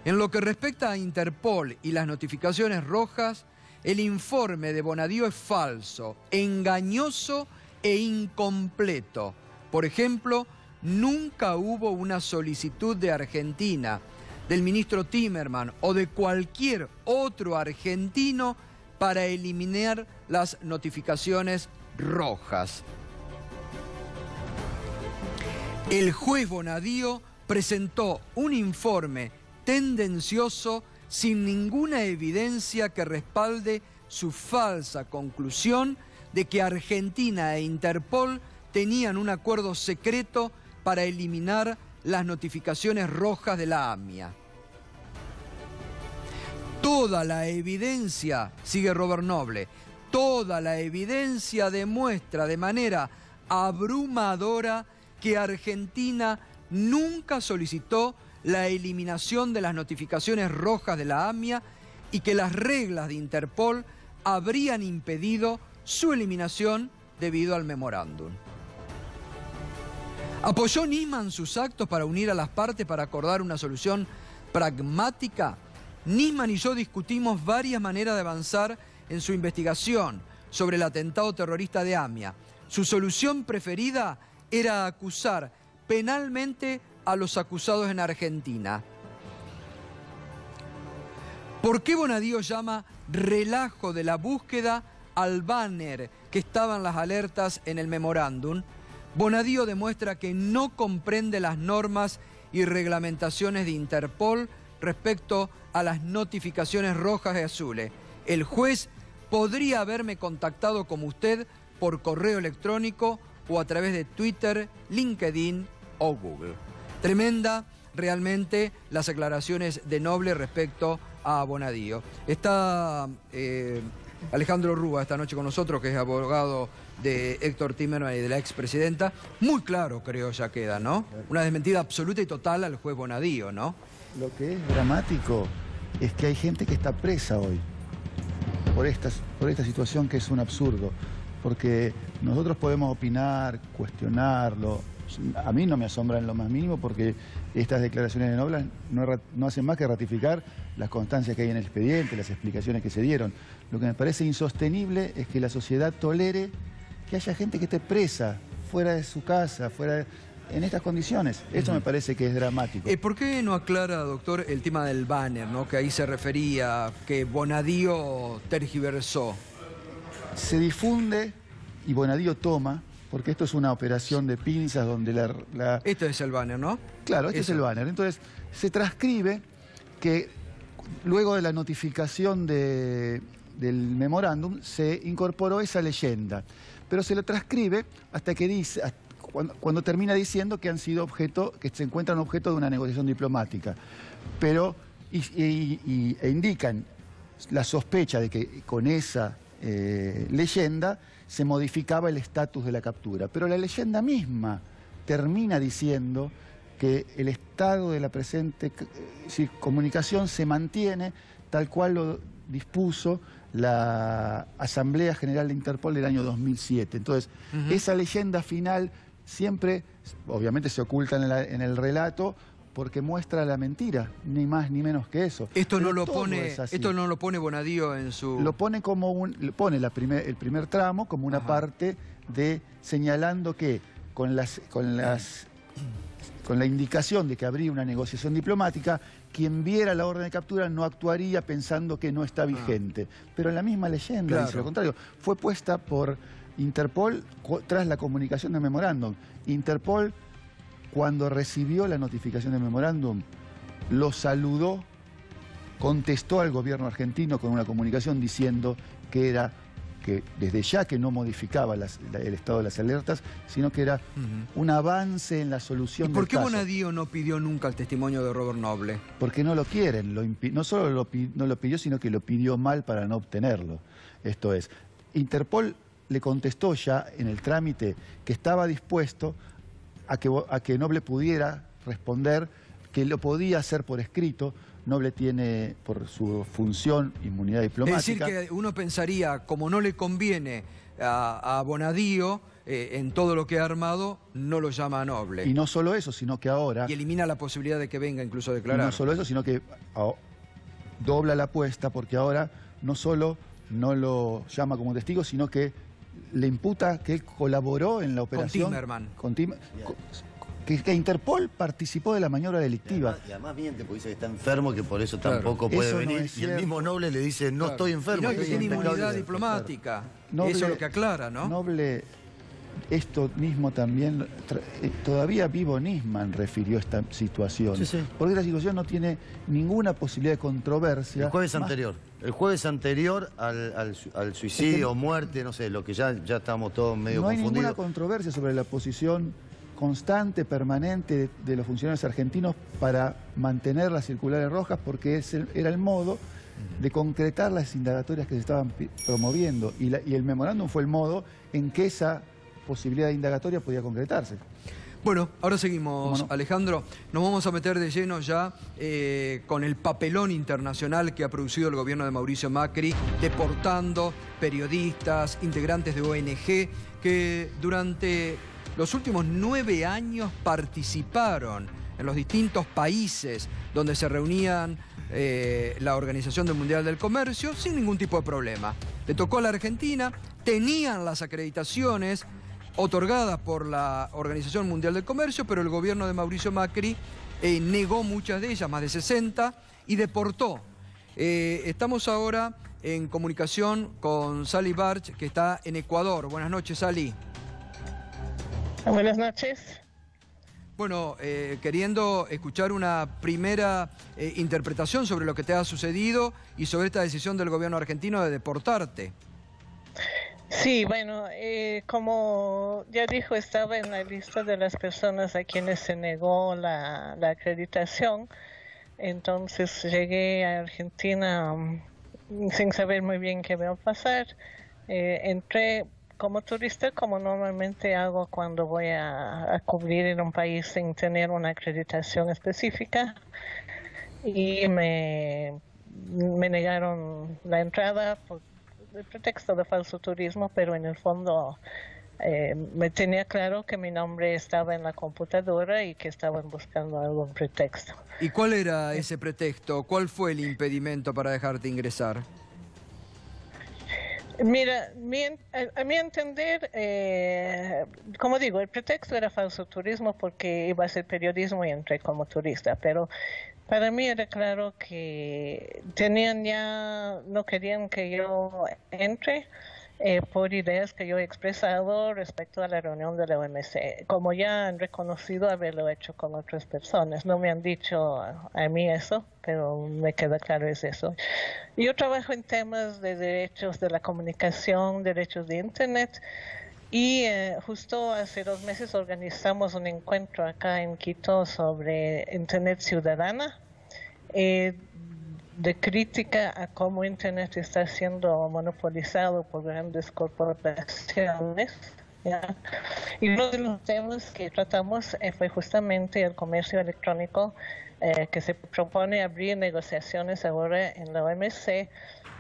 En lo que respecta a Interpol y las notificaciones rojas, el informe de Bonadío es falso, engañoso e incompleto. Por ejemplo, nunca hubo una solicitud de Argentina, del ministro Timerman o de cualquier otro argentino para eliminar las notificaciones rojas. El juez Bonadío presentó un informe tendencioso sin ninguna evidencia que respalde su falsa conclusión de que Argentina e Interpol tenían un acuerdo secreto para eliminar las notificaciones rojas de la AMIA. Toda la evidencia, sigue Robert Noble, toda la evidencia demuestra de manera abrumadora que Argentina nunca solicitó la eliminación de las notificaciones rojas de la AMIA y que las reglas de Interpol habrían impedido su eliminación debido al memorándum. ¿Apoyó Nisman sus actos para unir a las partes para acordar una solución pragmática? Nisman y yo discutimos varias maneras de avanzar en su investigación sobre el atentado terrorista de AMIA. Su solución preferida era acusar penalmente a los acusados en Argentina. ¿Por qué Bonadío llama relajo de la búsqueda al banner que estaban las alertas en el memorándum? Bonadío demuestra que no comprende las normas y reglamentaciones de Interpol respecto a las notificaciones rojas y azules. El juez podría haberme contactado como usted por correo electrónico o a través de Twitter, LinkedIn o Google. Tremenda realmente las aclaraciones de Noble respecto a Bonadío. Está Alejandro Rúa esta noche con nosotros, que es abogado de Héctor Timerman y de la expresidenta. Muy claro, creo, ya queda, ¿no? Una desmentida absoluta y total al juez Bonadío, ¿no? Lo que es dramático es que hay gente que está presa hoy por esta situación, que es un absurdo. Porque nosotros podemos opinar, cuestionarlo. A mí no me asombra en lo más mínimo, porque estas declaraciones de Noble no hacen más que ratificar las constancias que hay en el expediente, las explicaciones que se dieron. Lo que me parece insostenible es que la sociedad tolere que haya gente que esté presa, fuera de su casa, fuera en estas condiciones. Esto me parece que es dramático. ¿Por qué no aclara, doctor, el tema del banner, ¿no? Que ahí se refería, que Bonadío tergiversó? Se difunde y Bonadío toma, porque esto es una operación de pinzas donde Esto es el banner, ¿no? Claro, este es el banner. Entonces, se transcribe que luego de la notificación del memorándum se incorporó esa leyenda, pero se lo transcribe hasta que dice, cuando termina diciendo que han sido que se encuentran objeto de una negociación diplomática, pero e indican la sospecha de que con esa leyenda se modificaba el estatus de la captura, pero la leyenda misma termina diciendo que el estado de la presente comunicación se mantiene tal cual lo dispuso la Asamblea General de Interpol del año 2007. Entonces, esa leyenda final siempre, obviamente se oculta en el relato, porque muestra la mentira, ni más ni menos que eso. Esto no lo pone Bonadío en su... Lo pone como el primer tramo como una parte de señalando que con la indicación de que habría una negociación diplomática, quien viera la orden de captura no actuaría pensando que no está vigente. Pero la misma leyenda dice lo contrario. Fue puesta por Interpol tras la comunicación del memorándum. Interpol, cuando recibió la notificación del memorándum, lo saludó, contestó al gobierno argentino con una comunicación diciendo que desde ya que no modificaba el estado de las alertas, sino que era un avance en la solución del caso. ¿Y por qué Bonadío no pidió nunca el testimonio de Robert Noble? Porque no lo quieren, no solo no lo pidió, sino que lo pidió mal para no obtenerlo. Esto es, Interpol le contestó ya en el trámite que estaba dispuesto a que Noble pudiera responder, que lo podía hacer por escrito. Noble tiene, por su función, inmunidad diplomática. Es decir, que uno pensaría, como no le conviene a Bonadío en todo lo que ha armado, no lo llama a Noble. Y no solo eso, sino que ahora... Y elimina la posibilidad de que venga incluso a declarar. No solo eso, sino que dobla la apuesta, porque ahora no solo no lo llama como testigo, sino que le imputa que él colaboró en la operación... Con Timerman. Que Interpol participó de la maniobra delictiva. Y además miente, porque dice que está enfermo, que por eso tampoco puede venir. Y el mismo Noble le dice, no estoy enfermo. Y no, que tiene inmunidad diplomática. Noble, eso es lo que aclara, ¿no? Noble, esto mismo también, todavía vivo Nisman refirió esta situación. Porque la situación no tiene ninguna posibilidad de controversia. El jueves anterior al suicidio o muerte, no sé, lo que ya estamos todos medio confundidos. No hay ninguna controversia sobre la posición constante, permanente de los funcionarios argentinos para mantener las circulares rojas, porque era el modo de concretar las indagatorias que se estaban promoviendo, y el memorándum fue el modo en que esa posibilidad de indagatoria podía concretarse. Bueno, ahora seguimos, Alejandro. Nos vamos a meter de lleno ya con el papelón internacional que ha producido el gobierno de Mauricio Macri, deportando periodistas, integrantes de ONG, que durante los últimos 9 años participaron en los distintos países donde se reunían la Organización Mundial del Comercio sin ningún tipo de problema. Le tocó a la Argentina, tenían las acreditaciones otorgadas por la Organización Mundial del Comercio, pero el gobierno de Mauricio Macri negó muchas de ellas, más de 60, y deportó. Estamos ahora en comunicación con Sally Barch, que está en Ecuador. Buenas noches, Sally. Buenas noches. Bueno, queriendo escuchar una primera interpretación sobre lo que te ha sucedido y sobre esta decisión del gobierno argentino de deportarte. Sí, bueno, como ya dijo, estaba en la lista de las personas a quienes se negó la acreditación. Entonces llegué a Argentina sin saber muy bien qué me iba a pasar. Entré como turista, como normalmente hago cuando voy a cubrir en un país sin tener una acreditación específica, y me negaron la entrada por el pretexto de falso turismo, pero en el fondo me tenía claro que mi nombre estaba en la computadora y que estaban buscando algún pretexto. ¿Y cuál era ese pretexto? ¿Cuál fue el impedimento para dejarte ingresar? Mira, a mi entender, como digo, el pretexto era falso turismo porque iba a ser periodismo y entré como turista, pero para mí era claro que no querían que yo entre por ideas que yo he expresado respecto a la reunión de la OMC, como ya han reconocido haberlo hecho con otras personas. No me han dicho a mí eso, pero me queda claro es eso. Yo trabajo en temas de derechos de la comunicación, derechos de Internet, y justo hace 2 meses organizamos un encuentro acá en Quito sobre Internet ciudadana, de crítica a cómo Internet está siendo monopolizado por grandes corporaciones, ¿ya? Y uno de los temas que tratamos fue justamente el comercio electrónico, que se propone abrir negociaciones ahora en la OMC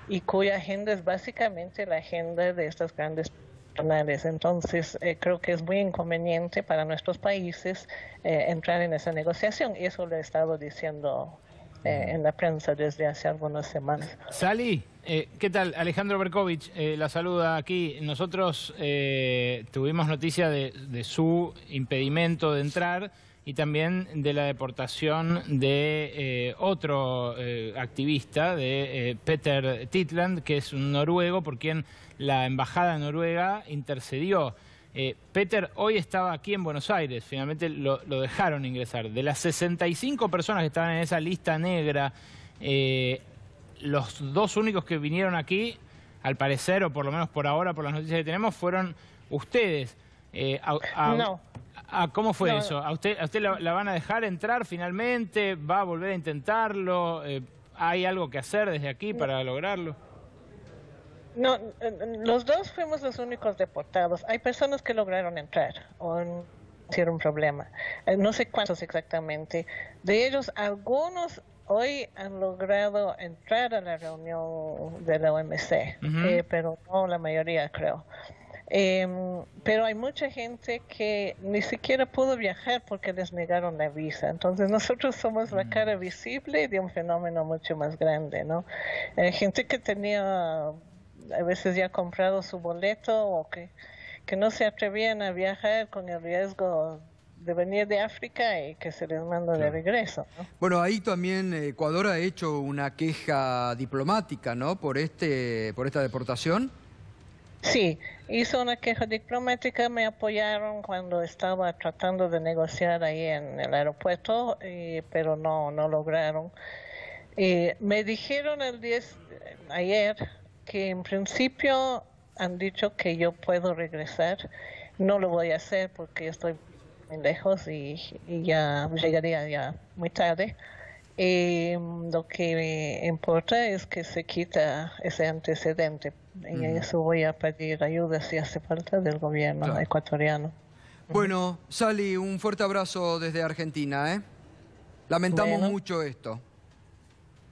y cuya agenda es básicamente la agenda de estas grandes canales. Entonces creo que es muy inconveniente para nuestros países entrar en esa negociación, y eso lo he estado diciendo en la prensa desde hace algunas semanas. Sally, ¿qué tal? Alejandro Berkovich la saluda aquí. Nosotros tuvimos noticia de su impedimento de entrar y también de la deportación de otro activista, de Peter Titland, que es un noruego por quien la embajada noruega intercedió. Peter hoy estaba aquí en Buenos Aires, finalmente lo dejaron ingresar. De las 65 personas que estaban en esa lista negra, los 2 únicos que vinieron aquí, al parecer, o por lo menos por ahora, por las noticias que tenemos, fueron ustedes. No. ¿Cómo fue eso? ¿A usted la van a dejar entrar finalmente? ¿Va a volver a intentarlo? ¿Hay algo que hacer desde aquí para lograrlo? No, los 2 fuimos los únicos deportados. Hay personas que lograron entrar o no hicieron problema. No sé cuántos exactamente. De ellos, algunos hoy han logrado entrar a la reunión de la OMC, pero no la mayoría, creo. Pero hay mucha gente que ni siquiera pudo viajar porque les negaron la visa. Entonces nosotros somos la cara visible de un fenómeno mucho más grande, ¿no? Gente que tenía a veces ya comprado su boleto o que no se atrevían a viajar con el riesgo de venir de África y que se les manda de regreso, ¿no? Bueno, ahí también Ecuador ha hecho una queja diplomática, ¿no? Por esta deportación. Sí, hizo una queja diplomática, me apoyaron cuando estaba tratando de negociar ahí en el aeropuerto, pero no lograron. Me dijeron ayer que en principio han dicho que yo puedo regresar. No lo voy a hacer porque estoy muy lejos y ya llegaría ya muy tarde. Lo que me importa es que se quita ese antecedente, y eso voy a pedir ayuda si hace falta del gobierno ecuatoriano. Bueno, Sally, un fuerte abrazo desde Argentina, ¿eh? Lamentamos mucho esto.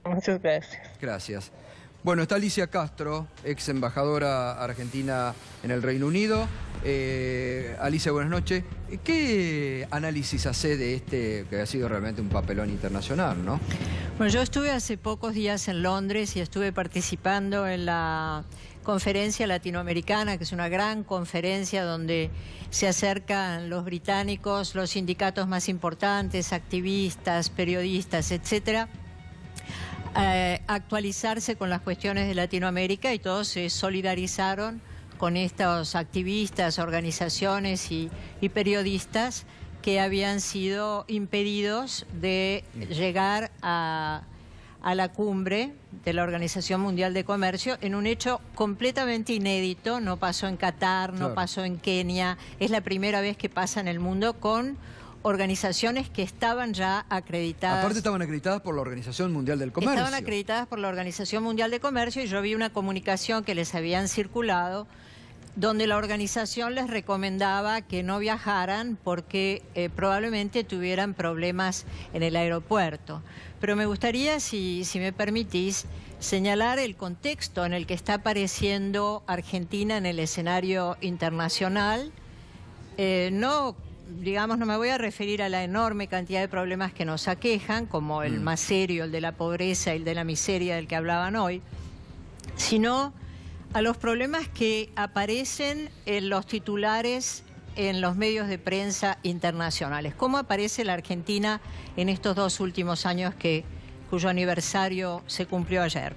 Muchas gracias. Gracias. Bueno, está Alicia Castro, ex embajadora argentina en el Reino Unido. Alicia, buenas noches. ¿Qué análisis hace de este que ha sido realmente un papelón internacional, no? Bueno, yo estuve hace pocos días en Londres y estuve participando en la conferencia latinoamericana, que es una gran conferencia donde se acercan los británicos, los sindicatos más importantes, activistas, periodistas, etcétera, actualizarse con las cuestiones de Latinoamérica, y todos se solidarizaron con estos activistas, organizaciones y periodistas que habían sido impedidos de llegar a la cumbre de la Organización Mundial de Comercio en un hecho completamente inédito. No pasó en Qatar, no pasó en Kenia, es la primera vez que pasa en el mundo con organizaciones que estaban ya acreditadas. Aparte estaban acreditadas por la Organización Mundial del Comercio. Estaban acreditadas por la Organización Mundial de Comercio, y yo vi una comunicación que les habían circulado donde la organización les recomendaba que no viajaran porque probablemente tuvieran problemas en el aeropuerto. Pero me gustaría, si me permitís, señalar el contexto en el que está apareciendo Argentina en el escenario internacional. No me voy a referir a la enorme cantidad de problemas que nos aquejan, como el más serio, el de la pobreza y el de la miseria del que hablaban hoy, sino A los problemas que aparecen en los titulares en los medios de prensa internacionales. ¿Cómo aparece la Argentina en estos 2 últimos años cuyo aniversario se cumplió ayer?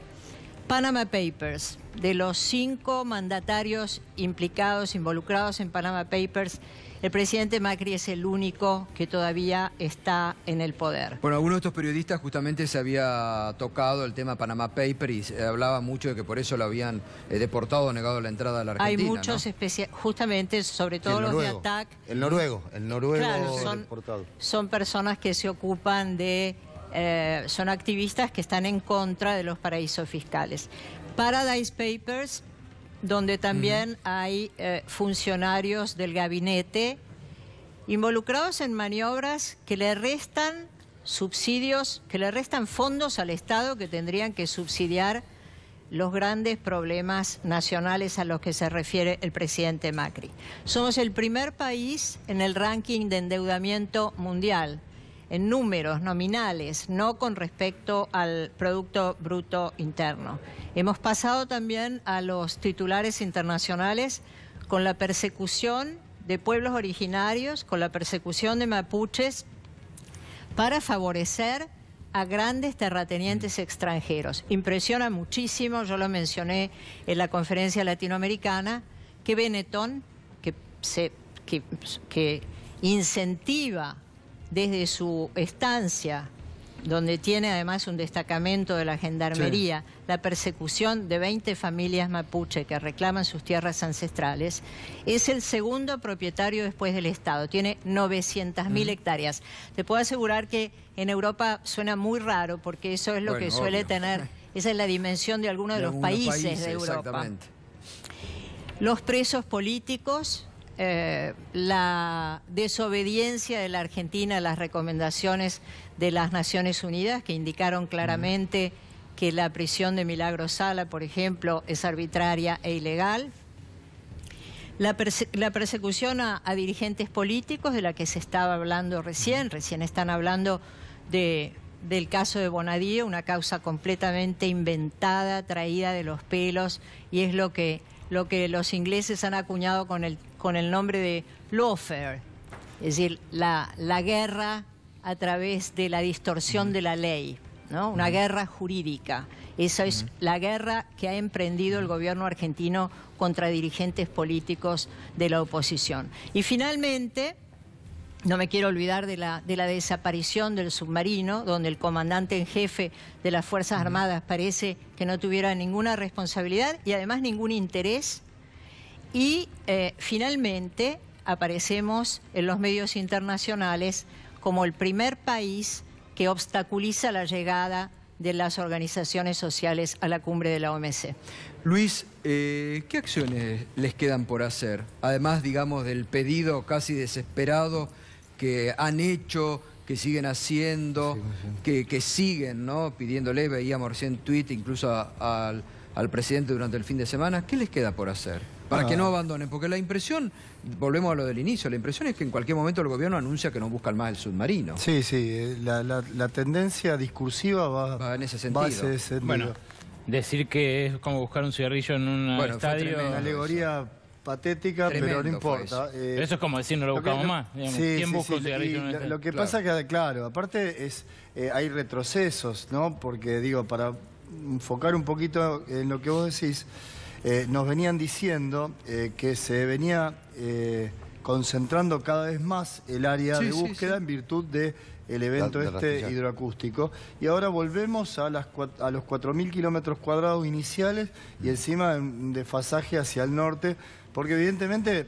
Panama Papers. De los 5 mandatarios involucrados en Panama Papers, el presidente Macri es el único que todavía está en el poder. Bueno, algunos de estos periodistas justamente se había tocado el tema Panama Papers y se hablaba mucho de que por eso lo habían deportado o negado la entrada a la Argentina. Hay muchos, ¿no? Justamente, sobre todo los de ATAC. El noruego claro, deportado. Son personas que se ocupan de... son activistas que están en contra de los paraísos fiscales. Paradise Papers, donde también hay funcionarios del gabinete involucrados en maniobras que le restan subsidios, que le restan fondos al Estado que tendrían que subsidiar los grandes problemas nacionales a los que se refiere el presidente Macri. Somos el primer país en el ranking de endeudamiento mundial, en números nominales, no con respecto al Producto Bruto Interno. Hemos pasado también a los titulares internacionales con la persecución de pueblos originarios, con la persecución de mapuches, para favorecer a grandes terratenientes extranjeros. Impresiona muchísimo, yo lo mencioné en la conferencia latinoamericana, que Benetton, que incentiva desde su estancia, donde tiene además un destacamento de la gendarmería, sí, la persecución de 20 familias mapuche que reclaman sus tierras ancestrales, es el segundo propietario después del Estado, tiene 900.000 hectáreas. Te puedo asegurar que en Europa suena muy raro, porque eso es lo que suele tener, esa es la dimensión de algunos de los países de Europa. Los presos políticos, la desobediencia de la Argentina a las recomendaciones de las Naciones Unidas, que indicaron claramente que la prisión de Milagro Sala, por ejemplo, es arbitraria e ilegal. La persecución a dirigentes políticos, de la que se estaba hablando recién están hablando del caso de Bonadío, una causa completamente inventada, traída de los pelos, y es lo que los ingleses han acuñado con el nombre de lawfare, es decir, la guerra a través de la distorsión de la ley, ¿no? Una guerra jurídica. Esa es la guerra que ha emprendido el gobierno argentino contra dirigentes políticos de la oposición. Y finalmente, no me quiero olvidar de la desaparición del submarino, donde el comandante en jefe de las Fuerzas Armadas parece que no tuviera ninguna responsabilidad y además ningún interés. Y finalmente aparecemos en los medios internacionales como el primer país que obstaculiza la llegada de las organizaciones sociales a la cumbre de la OMC. Luis, ¿qué acciones les quedan por hacer? Además, digamos, del pedido casi desesperado que han hecho, que siguen haciendo, que siguen, ¿no?, pidiéndole, veíamos recién tuit incluso al presidente durante el fin de semana. ¿Qué les queda por hacer? Para que no abandonen, porque la impresión, volvemos a lo del inicio, la impresión es que en cualquier momento el gobierno anuncia que no buscan más el submarino. Sí, la tendencia discursiva va en ese sentido. Bueno, decir que es como buscar un cigarrillo en un estadio... Una alegoría patética, pero no importa. Pero eso es como decir, no lo buscamos más. Digamos. ¿Quién busca un cigarrillo en un estadio? Lo que pasa que, claro, aparte hay retrocesos, ¿no? Porque, digo, para enfocar un poquito en lo que vos decís, nos venían diciendo que se venía concentrando cada vez más el área de búsqueda en virtud del evento hidroacústico, y ahora volvemos a los 4.000 kilómetros cuadrados iniciales y encima un desfasaje hacia el norte, porque evidentemente,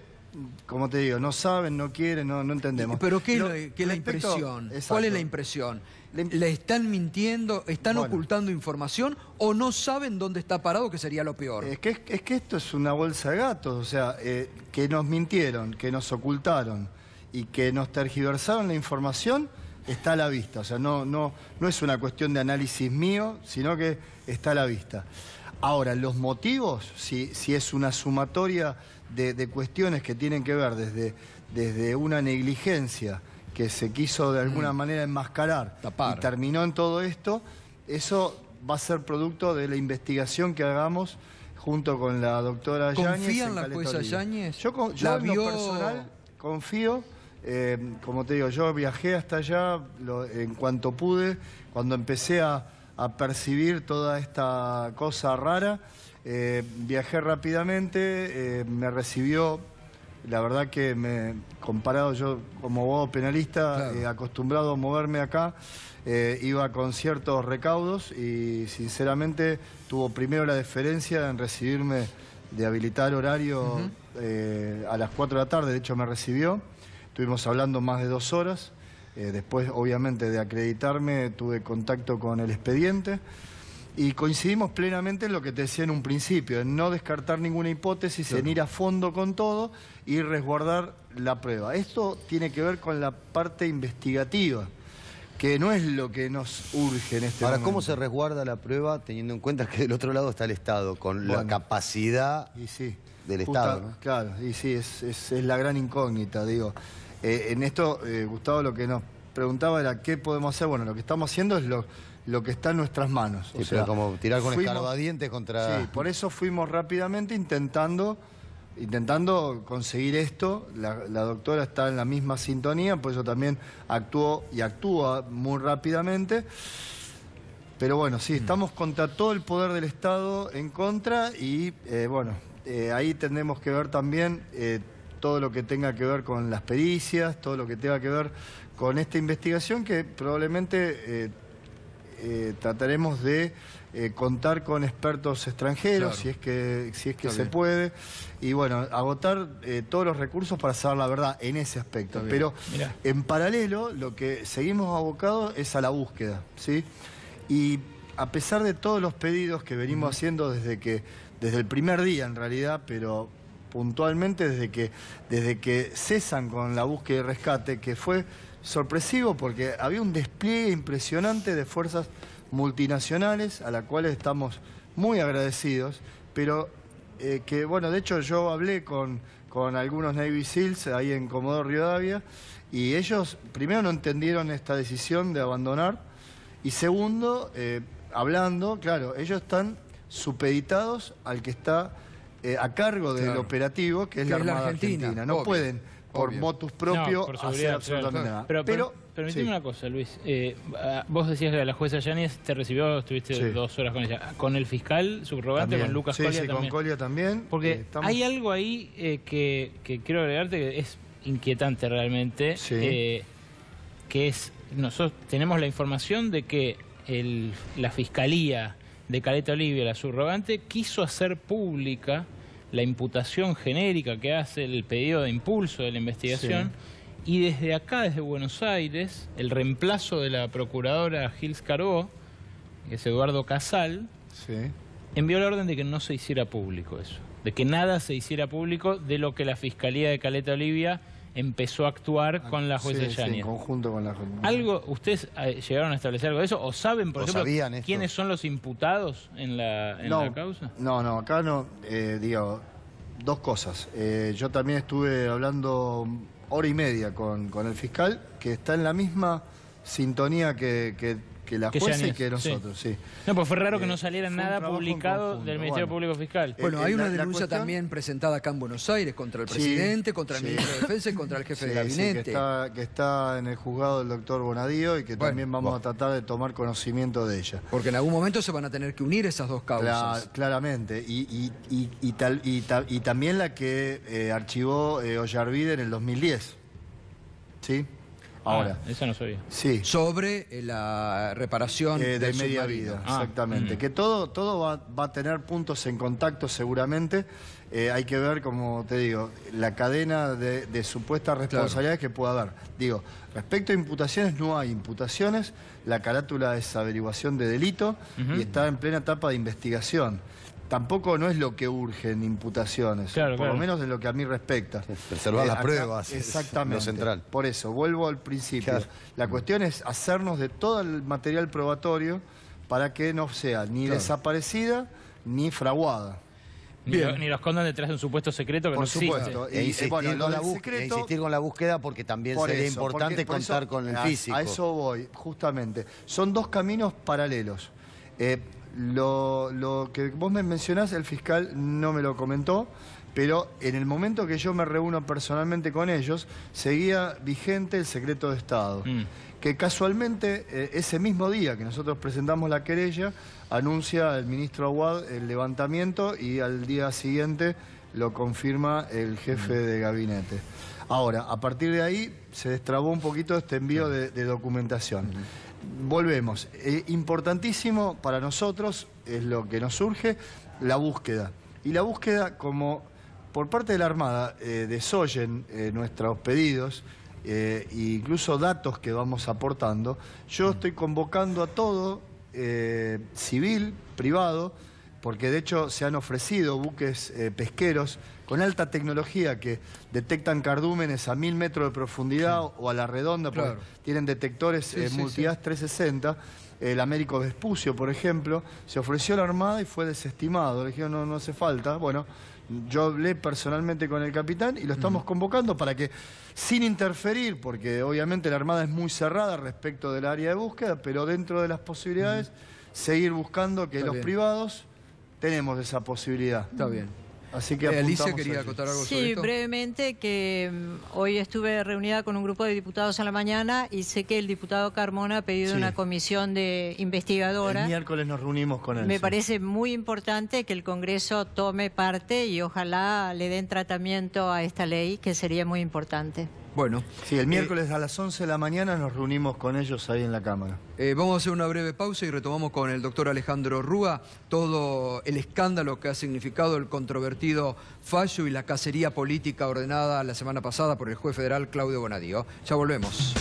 como te digo, no saben, no quieren, no entendemos. ¿Pero qué es la impresión? Exacto. ¿Cuál es la impresión? ¿Le están mintiendo, están ocultando información o no saben dónde está parado, que sería lo peor? Es que esto es una bolsa de gatos, o sea, que nos mintieron, que nos ocultaron y que nos tergiversaron la información, está a la vista. O sea, no es una cuestión de análisis mío, sino que está a la vista. Ahora, los motivos, si es una sumatoria de cuestiones que tienen que ver desde una negligencia que se quiso de alguna manera enmascarar, y terminó en todo esto, eso va a ser producto de la investigación que hagamos junto con la doctora Yáñez. ¿Confía en la jueza Yáñez? Yo en lo personal confío. Como te digo, yo viajé hasta allá en cuanto pude, cuando empecé a percibir toda esta cosa rara, viajé rápidamente, me recibió, la verdad que comparado yo como abogado penalista, acostumbrado a moverme acá, iba con ciertos recaudos y sinceramente tuvo primero la deferencia en recibirme, de habilitar horario a las 4 de la tarde, de hecho me recibió. Estuvimos hablando más de 2 horas, después obviamente de acreditarme tuve contacto con el expediente y coincidimos plenamente en lo que te decía en un principio, en no descartar ninguna hipótesis, en ir a fondo con todo y resguardar la prueba. Esto tiene que ver con la parte investigativa, que no es lo que nos urge en este momento. Ahora, ¿cómo se resguarda la prueba teniendo en cuenta que del otro lado está el Estado, con la capacidad del Estado? ¿No? Claro, y sí, es la gran incógnita, digo. En esto, Gustavo, lo que nos preguntaba era qué podemos hacer. Bueno, lo que estamos haciendo es lo que está en nuestras manos. Sí, pero como tirar con escarbadientes contra... Sí, por eso fuimos rápidamente intentando conseguir esto. La doctora está en la misma sintonía, por eso también actuó y actúa muy rápidamente. Pero bueno, sí, estamos contra todo el poder del Estado en contra y ahí tendremos que ver también todo lo que tenga que ver con las pericias, todo lo que tenga que ver con esta investigación que probablemente trataremos de contar con expertos extranjeros, si es que se puede, y bueno, agotar todos los recursos para saber la verdad en ese aspecto. Pero en paralelo, lo que seguimos abocados es a la búsqueda, ¿sí? Y a pesar de todos los pedidos que venimos haciendo desde el primer día en realidad, pero puntualmente desde que cesan con la búsqueda y rescate, que fue sorpresivo porque había un despliegue impresionante de fuerzas multinacionales a las cuales estamos muy agradecidos, pero que bueno, de hecho yo hablé con algunos Navy SEALs ahí en Comodoro Rivadavia y ellos primero no entendieron esta decisión de abandonar y segundo, hablando, claro, ellos están supeditados al que está a cargo del operativo, que es la Armada Argentina. No pueden, por motus propio, hacer absolutamente nada. Pero permíteme una cosa, Luis. Vos decías que la jueza Yáñez te recibió, estuviste 2 horas con ella. ¿Con el fiscal subrogante, también, con Lucas Colia también? Sí, con Colia también. Porque hay algo ahí que quiero agregarte que es inquietante realmente, que es, nosotros tenemos la información de que la Fiscalía de Caleta Olivia, la subrogante, quiso hacer pública la imputación genérica que hace el pedido de impulso de la investigación y desde acá, desde Buenos Aires, el reemplazo de la procuradora Gils Carbó, que es Eduardo Casal, envió la orden de que no se hiciera público eso, de que nada se hiciera público de lo que la Fiscalía de Caleta Olivia empezó a actuar con la jueza Yáñez. en conjunto con la jueza. ¿Algo, ustedes llegaron a establecer algo de eso? ¿O saben, por ejemplo, quiénes son los imputados en la causa? No, acá no. Digo, 2 cosas. Yo también estuve hablando 1h30 con el fiscal, que está en la misma sintonía que la jueza Yáñez, y que nosotros, No, pues fue raro que no saliera nada publicado del Ministerio Público Fiscal. Bueno, hay una denuncia también presentada acá en Buenos Aires contra el presidente, contra el ministro de Defensa y contra el jefe de gabinete. Que está en el juzgado del doctor Bonadío y que también vamos a tratar de tomar conocimiento de ella. Porque en algún momento se van a tener que unir esas 2 causas. Claramente. Y también la que archivó Ollarvide en el 2010. ¿Sí? Ahora, eso no sabía. Sí. Sobre la reparación de media vida, exactamente. Que todo va a tener puntos en contacto seguramente. Hay que ver, como te digo, la cadena de supuestas responsabilidades que pueda haber. Digo, respecto a imputaciones, no hay imputaciones. La carátula es averiguación de delito y está en plena etapa de investigación. Tampoco no es lo que urge en imputaciones, por lo menos de lo que a mí respecta. Preservar las pruebas, exactamente, lo central. Por eso, vuelvo al principio. La cuestión es hacernos de todo el material probatorio para que no sea ni desaparecida ni fraguada. Ni lo escondan detrás de un supuesto secreto que no existe. Por supuesto. Insistir con la búsqueda porque también sería importante contar con el físico. A eso voy, justamente. Son 2 caminos paralelos. lo que vos me mencionás, el fiscal no me lo comentó, pero en el momento que yo me reúno personalmente con ellos, seguía vigente el secreto de Estado. Que casualmente, ese mismo día que nosotros presentamos la querella, anuncia el ministro Aguad el levantamiento y al día siguiente lo confirma el jefe de gabinete. Ahora, a partir de ahí se destrabó un poquito este envío de documentación. Volvemos. Importantísimo para nosotros, es lo que nos surge, la búsqueda. Y la búsqueda, como por parte de la Armada desoyen nuestros pedidos, e incluso datos que vamos aportando, yo estoy convocando a todo, civil, privado, porque de hecho se han ofrecido buques pesqueros con alta tecnología que detectan cardúmenes a 1000 metros de profundidad o a la redonda, porque tienen detectores multidas 360. El Américo Vespucio, por ejemplo, se ofreció a la Armada y fue desestimado. Le dijeron, no hace falta. Bueno, yo hablé personalmente con el capitán y lo estamos convocando para que, sin interferir, porque obviamente la Armada es muy cerrada respecto del área de búsqueda, pero dentro de las posibilidades, seguir buscando que los privados tenemos esa posibilidad. Está bien. Así que Alicia quería acotar algo sobre esto. Sí, brevemente, que hoy estuve reunida con un grupo de diputados a la mañana y sé que el diputado Carmona ha pedido una comisión de investigadora. El miércoles nos reunimos con él. Me parece muy importante que el Congreso tome parte y ojalá le den tratamiento a esta ley, que sería muy importante. Bueno. Sí, el miércoles a las 11 de la mañana nos reunimos con ellos ahí en la Cámara. Vamos a hacer una breve pausa y retomamos con el doctor Alejandro Rúa todo el escándalo que ha significado el controvertido fallo y la cacería política ordenada la semana pasada por el juez federal Claudio Bonadío. Ya volvemos.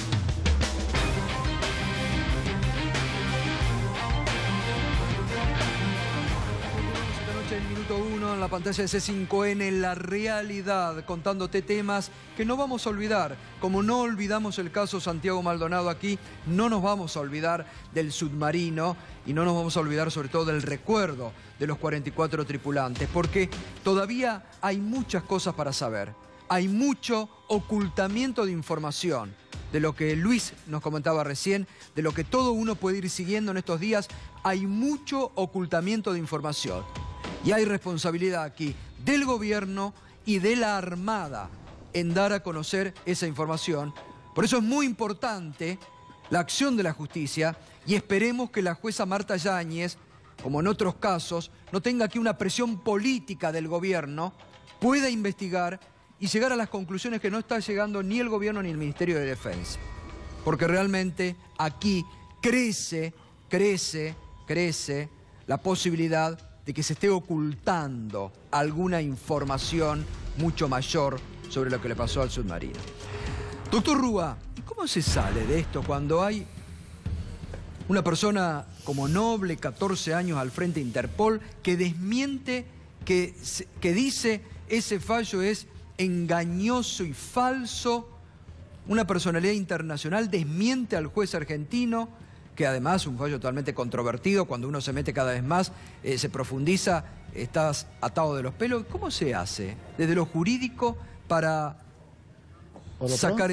En la pantalla de C5N, La Realidad, contándote temas que no vamos a olvidar. Como no olvidamos el caso Santiago Maldonado aquí, no nos vamos a olvidar del submarino y no nos vamos a olvidar sobre todo del recuerdo de los 44 tripulantes, porque todavía hay muchas cosas para saber. Hay mucho ocultamiento de información, de lo que Luis nos comentaba recién, de lo que todo uno puede ir siguiendo en estos días. Hay mucho ocultamiento de información. Y hay responsabilidad aquí del gobierno y de la Armada en dar a conocer esa información. Por eso es muy importante la acción de la justicia y esperemos que la jueza Marta Yáñez, como en otros casos, no tenga aquí una presión política del gobierno, pueda investigar y llegar a las conclusiones que no está llegando ni el gobierno ni el Ministerio de Defensa. Porque realmente aquí crece la posibilidad de que se esté ocultando alguna información mucho mayor sobre lo que le pasó al submarino. Doctor Rúa, ¿y cómo se sale de esto cuando hay una persona como Noble, 14 años al frente de Interpol, que desmiente, que dice ese fallo es engañoso y falso? Una personalidad internacional desmiente al juez argentino, que además es un fallo totalmente controvertido, cuando uno se mete cada vez más, se profundiza, estás atado de los pelos. ¿Cómo se hace desde lo jurídico para sacar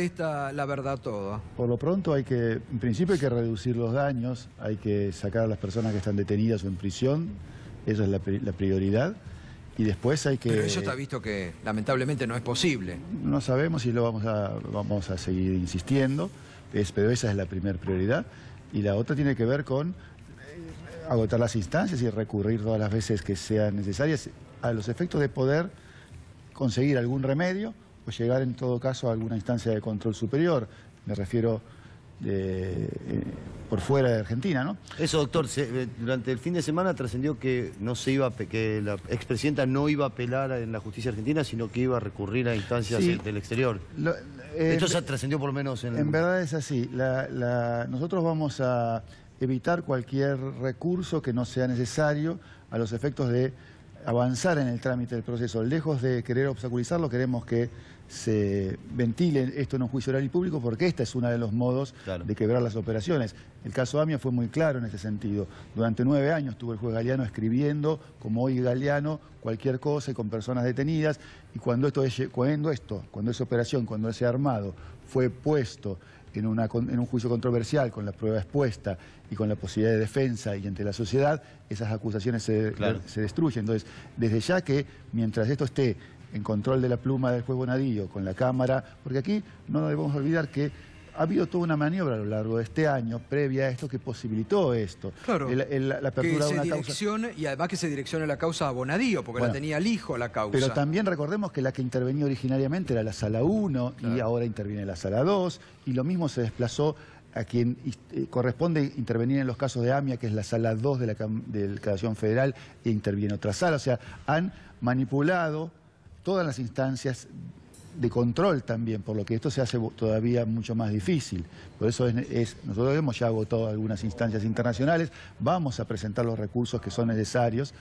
la verdad toda? Por lo pronto en principio hay que reducir los daños, hay que sacar a las personas que están detenidas o en prisión, esa es la prioridad. Y después hay que... Pero eso está visto que lamentablemente no es posible. No sabemos si lo vamos a seguir insistiendo, pero esa es la primera prioridad. Y la otra tiene que ver con agotar las instancias y recurrir todas las veces que sean necesarias a los efectos de poder conseguir algún remedio o llegar en todo caso a alguna instancia de control superior. Me refiero por fuera de Argentina, ¿no? Eso, doctor, durante el fin de semana trascendió que que la expresidenta no iba a apelar en la justicia argentina, sino que iba a recurrir a instancias del exterior. Esto ya trascendió por lo menos en... En verdad es así. Nosotros vamos a evitar cualquier recurso que no sea necesario a los efectos de avanzar en el trámite del proceso. Lejos de querer obstaculizarlo, queremos que se ventile esto en un juicio oral y público, porque este es uno de los modos de quebrar las operaciones. El caso AMIA fue muy claro en ese sentido. Durante 9 años estuvo el juez Galeano escribiendo, como hoy Galeano, cualquier cosa y con personas detenidas, y cuando esa operación, cuando ese armado fue puesto en un juicio controversial, con la prueba expuesta y con la posibilidad de defensa y ante la sociedad, esas acusaciones se destruyen. Entonces, desde ya que mientras esto esté en control de la pluma del juez Bonadío, con la Cámara, porque aquí no debemos olvidar que ha habido toda una maniobra a lo largo de este año, previa a esto, que posibilitó esto. Claro, la apertura de una causa. Y además que se direccione la causa a Bonadío, porque la tenía el hijo la causa. Pero también recordemos que la que intervenía originariamente era la Sala 1, y ahora interviene la Sala 2, y lo mismo se desplazó a quien corresponde intervenir en los casos de AMIA, que es la Sala 2 de la Declaración Federal, e interviene otra sala. O sea, han manipulado todas las instancias de control también, por lo que esto se hace todavía mucho más difícil. Por eso nosotros hemos ya agotado algunas instancias internacionales, vamos a presentar los recursos que son necesarios,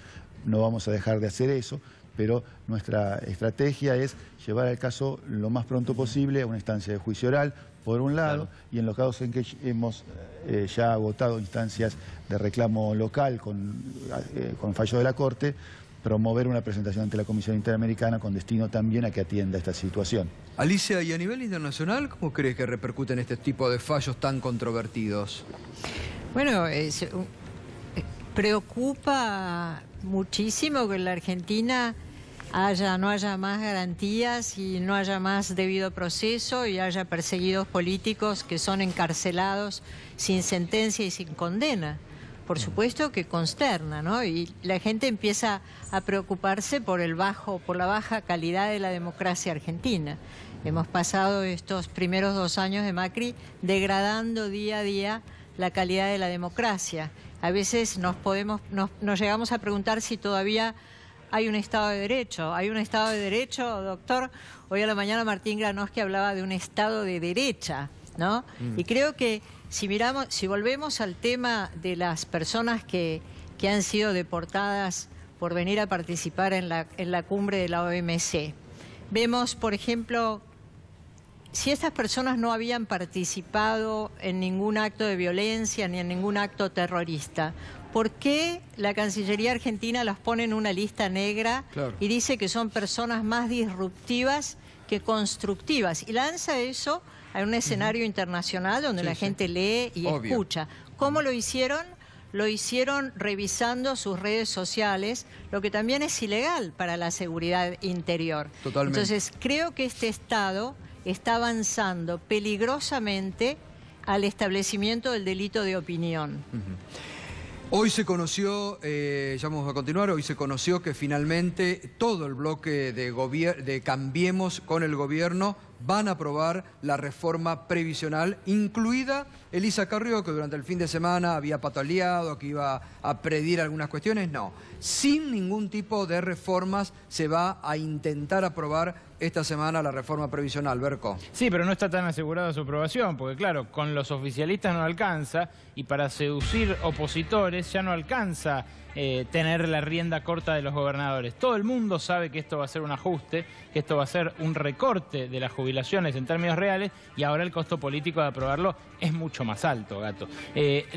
no vamos a dejar de hacer eso, pero nuestra estrategia es llevar el caso lo más pronto posible a una instancia de juicio oral, por un lado, y en los casos en que hemos ya agotado instancias de reclamo local con fallo de la Corte, promover una presentación ante la Comisión Interamericana con destino también a que atienda esta situación. Alicia, ¿y a nivel internacional cómo crees que repercuten este tipo de fallos tan controvertidos? Bueno, preocupa muchísimo que en la Argentina no haya más garantías y no haya más debido proceso y haya perseguidos políticos que son encarcelados sin sentencia y sin condena. Por supuesto que consterna, ¿no? Y la gente empieza a preocuparse por la baja calidad de la democracia argentina. Hemos pasado estos primeros 2 años de Macri degradando día a día la calidad de la democracia. A veces nos llegamos a preguntar si todavía hay un Estado de Derecho. ¿Hay un Estado de Derecho, doctor? Hoy a la mañana Martín Granoski hablaba de un Estado de derecha, ¿no? Y creo que si volvemos al tema de las personas que han sido deportadas por venir a participar en la cumbre de la OMC, vemos, por ejemplo, si estas personas no habían participado en ningún acto de violencia ni en ningún acto terrorista, ¿por qué la Cancillería Argentina las pone en una lista negra y dice que son personas más disruptivas que constructivas? Y lanza eso a un escenario internacional donde la gente lee y escucha. ¿Cómo lo hicieron? Lo hicieron revisando sus redes sociales, lo que también es ilegal para la seguridad interior. Totalmente. Entonces, creo que este Estado está avanzando peligrosamente al establecimiento del delito de opinión. Hoy se conoció, ya vamos a continuar, hoy se conoció que finalmente todo el bloque de Cambiemos con el gobierno van a aprobar la reforma previsional, incluida Elisa Carrió, que durante el fin de semana había pataleado, que iba a predir algunas cuestiones. No, sin ningún tipo de reformas se va a intentar aprobar esta semana la reforma previsional. Berco. Sí, pero no está tan asegurada su aprobación, porque claro, con los oficialistas no alcanza, y para seducir opositores ya no alcanza tener la rienda corta de los gobernadores. Todo el mundo sabe que esto va a ser un ajuste, que esto va a ser un recorte de las jubilaciones en términos reales, y ahora el costo político de aprobarlo es mucho más alto, Gato.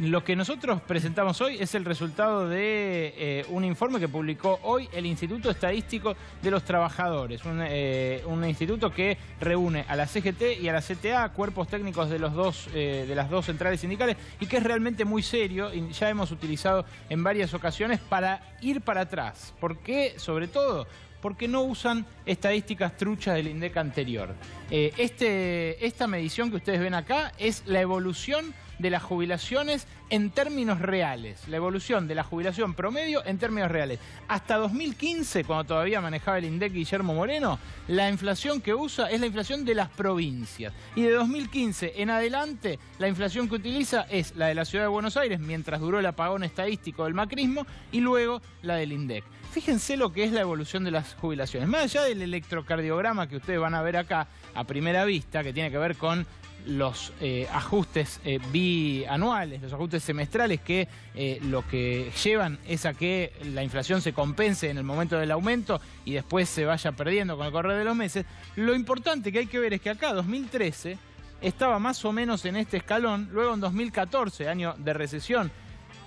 Lo que nosotros presentamos hoy es el resultado de un informe que publicó hoy el Instituto Estadístico de los Trabajadores, un instituto que reúne a la CGT y a la CTA, cuerpos técnicos de las dos centrales sindicales, y que es realmente muy serio, y ya hemos utilizado en varias ocasiones para ir para atrás. ¿Por qué? Sobre todo porque no usan estadísticas truchas del INDEC anterior. Esta medición que ustedes ven acá es la evolución de las jubilaciones en términos reales, la evolución de la jubilación promedio en términos reales. Hasta 2015, cuando todavía manejaba el INDEC Guillermo Moreno, la inflación que usa es la inflación de las provincias. Y de 2015 en adelante, la inflación que utiliza es la de la Ciudad de Buenos Aires, mientras duró el apagón estadístico del macrismo, y luego la del INDEC. Fíjense lo que es la evolución de las jubilaciones. Más allá del electrocardiograma que ustedes van a ver acá a primera vista, que tiene que ver con los ajustes bianuales, los ajustes semestrales, que lo que llevan es a que la inflación se compense en el momento del aumento y después se vaya perdiendo con el correr de los meses. Lo importante que hay que ver es que acá 2013 estaba más o menos en este escalón, luego en 2014, año de recesión,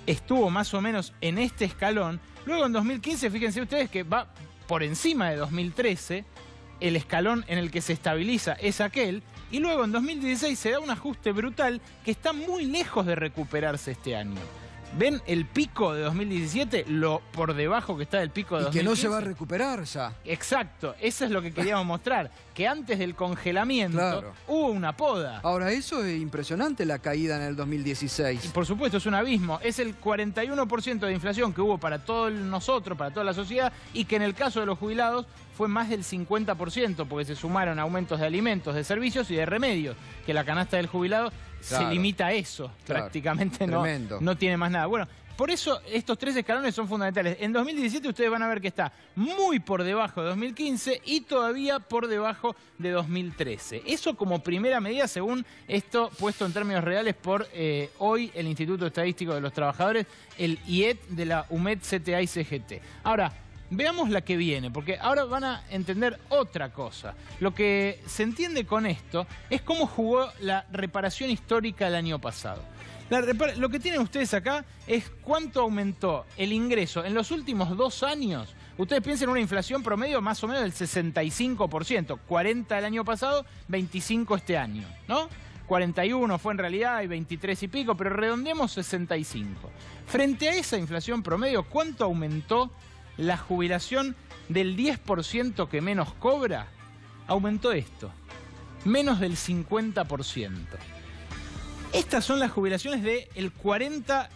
estuvo más o menos en este escalón, luego en 2015, fíjense ustedes que va por encima de 2013, el escalón en el que se estabiliza es aquel, Y luego en 2016 se da un ajuste brutal que está muy lejos de recuperarse este año. ¿Ven el pico de 2017? Lo por debajo que está del pico de 2015. Y que no se va a recuperar ya. Exacto, eso es lo que queríamos mostrar. Que antes del congelamiento hubo una poda. Ahora, eso es impresionante, la caída en el 2016. Y por supuesto, es un abismo. Es el 41% de inflación que hubo para todos nosotros, para toda la sociedad, y que en el caso de los jubilados fue más del 50%, porque se sumaron aumentos de alimentos, de servicios y de remedios, que la canasta del jubilado se limita a eso, prácticamente no tiene más nada. Bueno, por eso estos 3 escalones son fundamentales. En 2017 ustedes van a ver que está muy por debajo de 2015 y todavía por debajo de 2013. Eso como primera medida, según esto puesto en términos reales por hoy el Instituto Estadístico de los Trabajadores, el IET de la UMED, CTA y CGT. Ahora, veamos la que viene, porque ahora van a entender otra cosa. Lo que se entiende con esto es cómo jugó la reparación histórica el año pasado. Lo que tienen ustedes acá es cuánto aumentó el ingreso en los últimos 2 años. Ustedes piensen en una inflación promedio más o menos del 65%, 40 el año pasado, 25 este año, ¿no? 41 fue en realidad y 23 y pico, pero redondeemos 65. Frente a esa inflación promedio, ¿cuánto aumentó la jubilación del 10% que menos cobra? Aumentó esto, menos del 50%. Estas son las jubilaciones del 40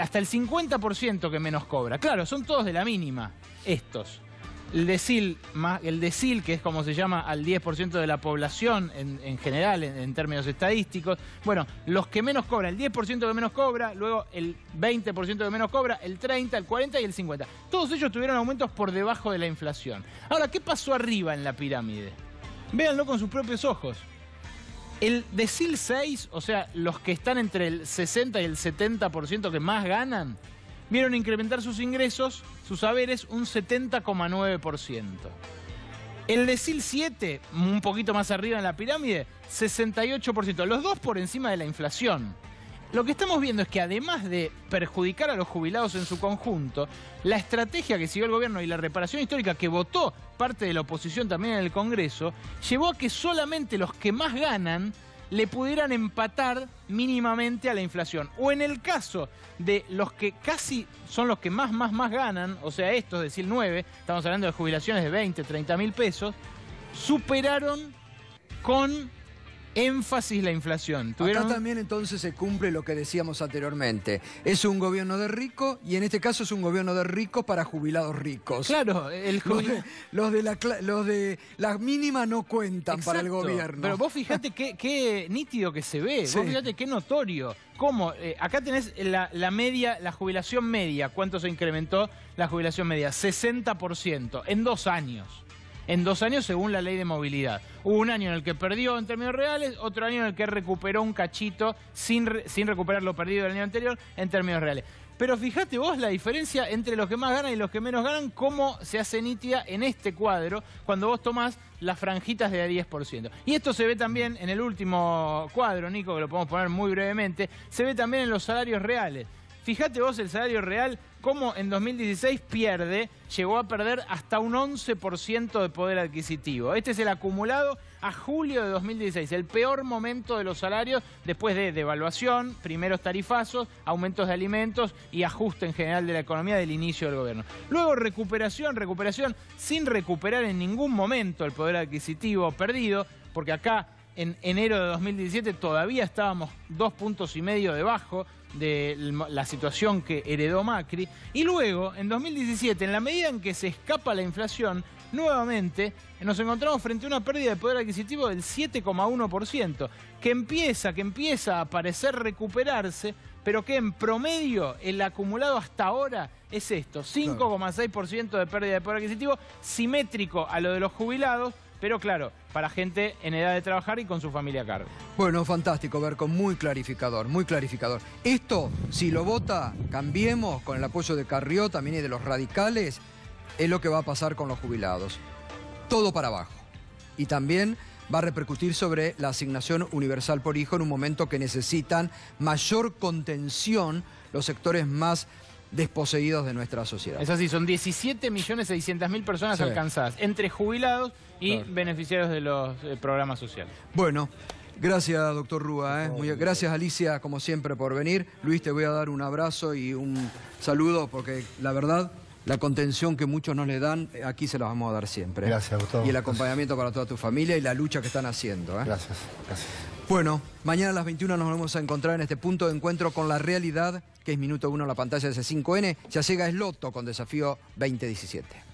hasta el 50% que menos cobra. Claro, son todos de la mínima, estos. El decil, que es como se llama al 10% de la población en general, en términos estadísticos. Bueno, los que menos cobran, el 10% que menos cobra, luego el 20% que menos cobra, el 30%, el 40% y el 50%. Todos ellos tuvieron aumentos por debajo de la inflación. Ahora, ¿qué pasó arriba en la pirámide? Véanlo con sus propios ojos. El decil 6, o sea, los que están entre el 60 y el 70% que más ganan, vieron incrementar sus ingresos, sus haberes, un 70,9%. El decil 7, un poquito más arriba en la pirámide, 68%. Los dos por encima de la inflación. Lo que estamos viendo es que además de perjudicar a los jubilados en su conjunto, la estrategia que siguió el gobierno y la reparación histórica que votó parte de la oposición también en el Congreso, llevó a que solamente los que más ganan le pudieran empatar mínimamente a la inflación. O en el caso de los que casi son los que más ganan, o sea, estos, decil 9, estamos hablando de jubilaciones de 20, 30 mil pesos, superaron con énfasis la inflación. Acá también entonces se cumple lo que decíamos anteriormente. Es un gobierno de ricos y en este caso es un gobierno de ricos para jubilados ricos. Claro, los de la mínima no cuentan. Exacto, para el gobierno. Pero vos fijate qué nítido que se ve, vos fijate qué notorio. ¿Cómo? Acá tenés la media, la jubilación media. ¿Cuánto se incrementó la jubilación media? 60% en 2 años. En 2 años según la ley de movilidad. Hubo un año en el que perdió en términos reales, otro año en el que recuperó un cachito sin recuperar lo perdido del año anterior en términos reales. Pero fíjate vos la diferencia entre los que más ganan y los que menos ganan, cómo se hace nítida en este cuadro cuando vos tomás las franjitas de a 10%. Y esto se ve también en el último cuadro, Nico, que lo podemos poner muy brevemente, se ve también en los salarios reales. Fíjate vos el salario real, cómo en 2016 llegó a perder hasta un 11% de poder adquisitivo. Este es el acumulado a julio de 2016, el peor momento de los salarios después de devaluación, primeros tarifazos, aumentos de alimentos y ajuste en general de la economía del inicio del gobierno. Luego recuperación sin recuperar en ningún momento el poder adquisitivo perdido, porque acá en enero de 2017 todavía estábamos 2,5 puntos debajo de la situación que heredó Macri. Y luego, en 2017, en la medida en que se escapa la inflación, nuevamente nos encontramos frente a una pérdida de poder adquisitivo del 7,1%, que empieza a parecer recuperarse, pero que en promedio el acumulado hasta ahora es esto, 5,6% de pérdida de poder adquisitivo, simétrico a lo de los jubilados, pero claro, para gente en edad de trabajar y con su familia a cargo. Bueno, fantástico, Berco, muy clarificador, muy clarificador. Esto, si lo vota Cambiemos, con el apoyo de Carrió también y de los radicales, es lo que va a pasar con los jubilados. Todo para abajo. Y también va a repercutir sobre la asignación universal por hijo en un momento que necesitan mayor contención los sectores más desposeídos de nuestra sociedad. Es así, son 17.600.000 personas alcanzadas, entre jubilados y beneficiarios de los programas sociales. Bueno, gracias, doctor Rúa. Gracias, Alicia, como siempre, por venir. Luis, te voy a dar un abrazo y un saludo, porque la verdad, la contención que muchos nos le dan, aquí se la vamos a dar siempre. Gracias, Gustavo. Y el acompañamiento para toda tu familia y la lucha que están haciendo. Gracias. Bueno, mañana a las 21 nos vamos a encontrar en este punto de encuentro con la realidad, que es Minuto 1 en la pantalla de C5N. Ya llega Esloto con Desafío 2017.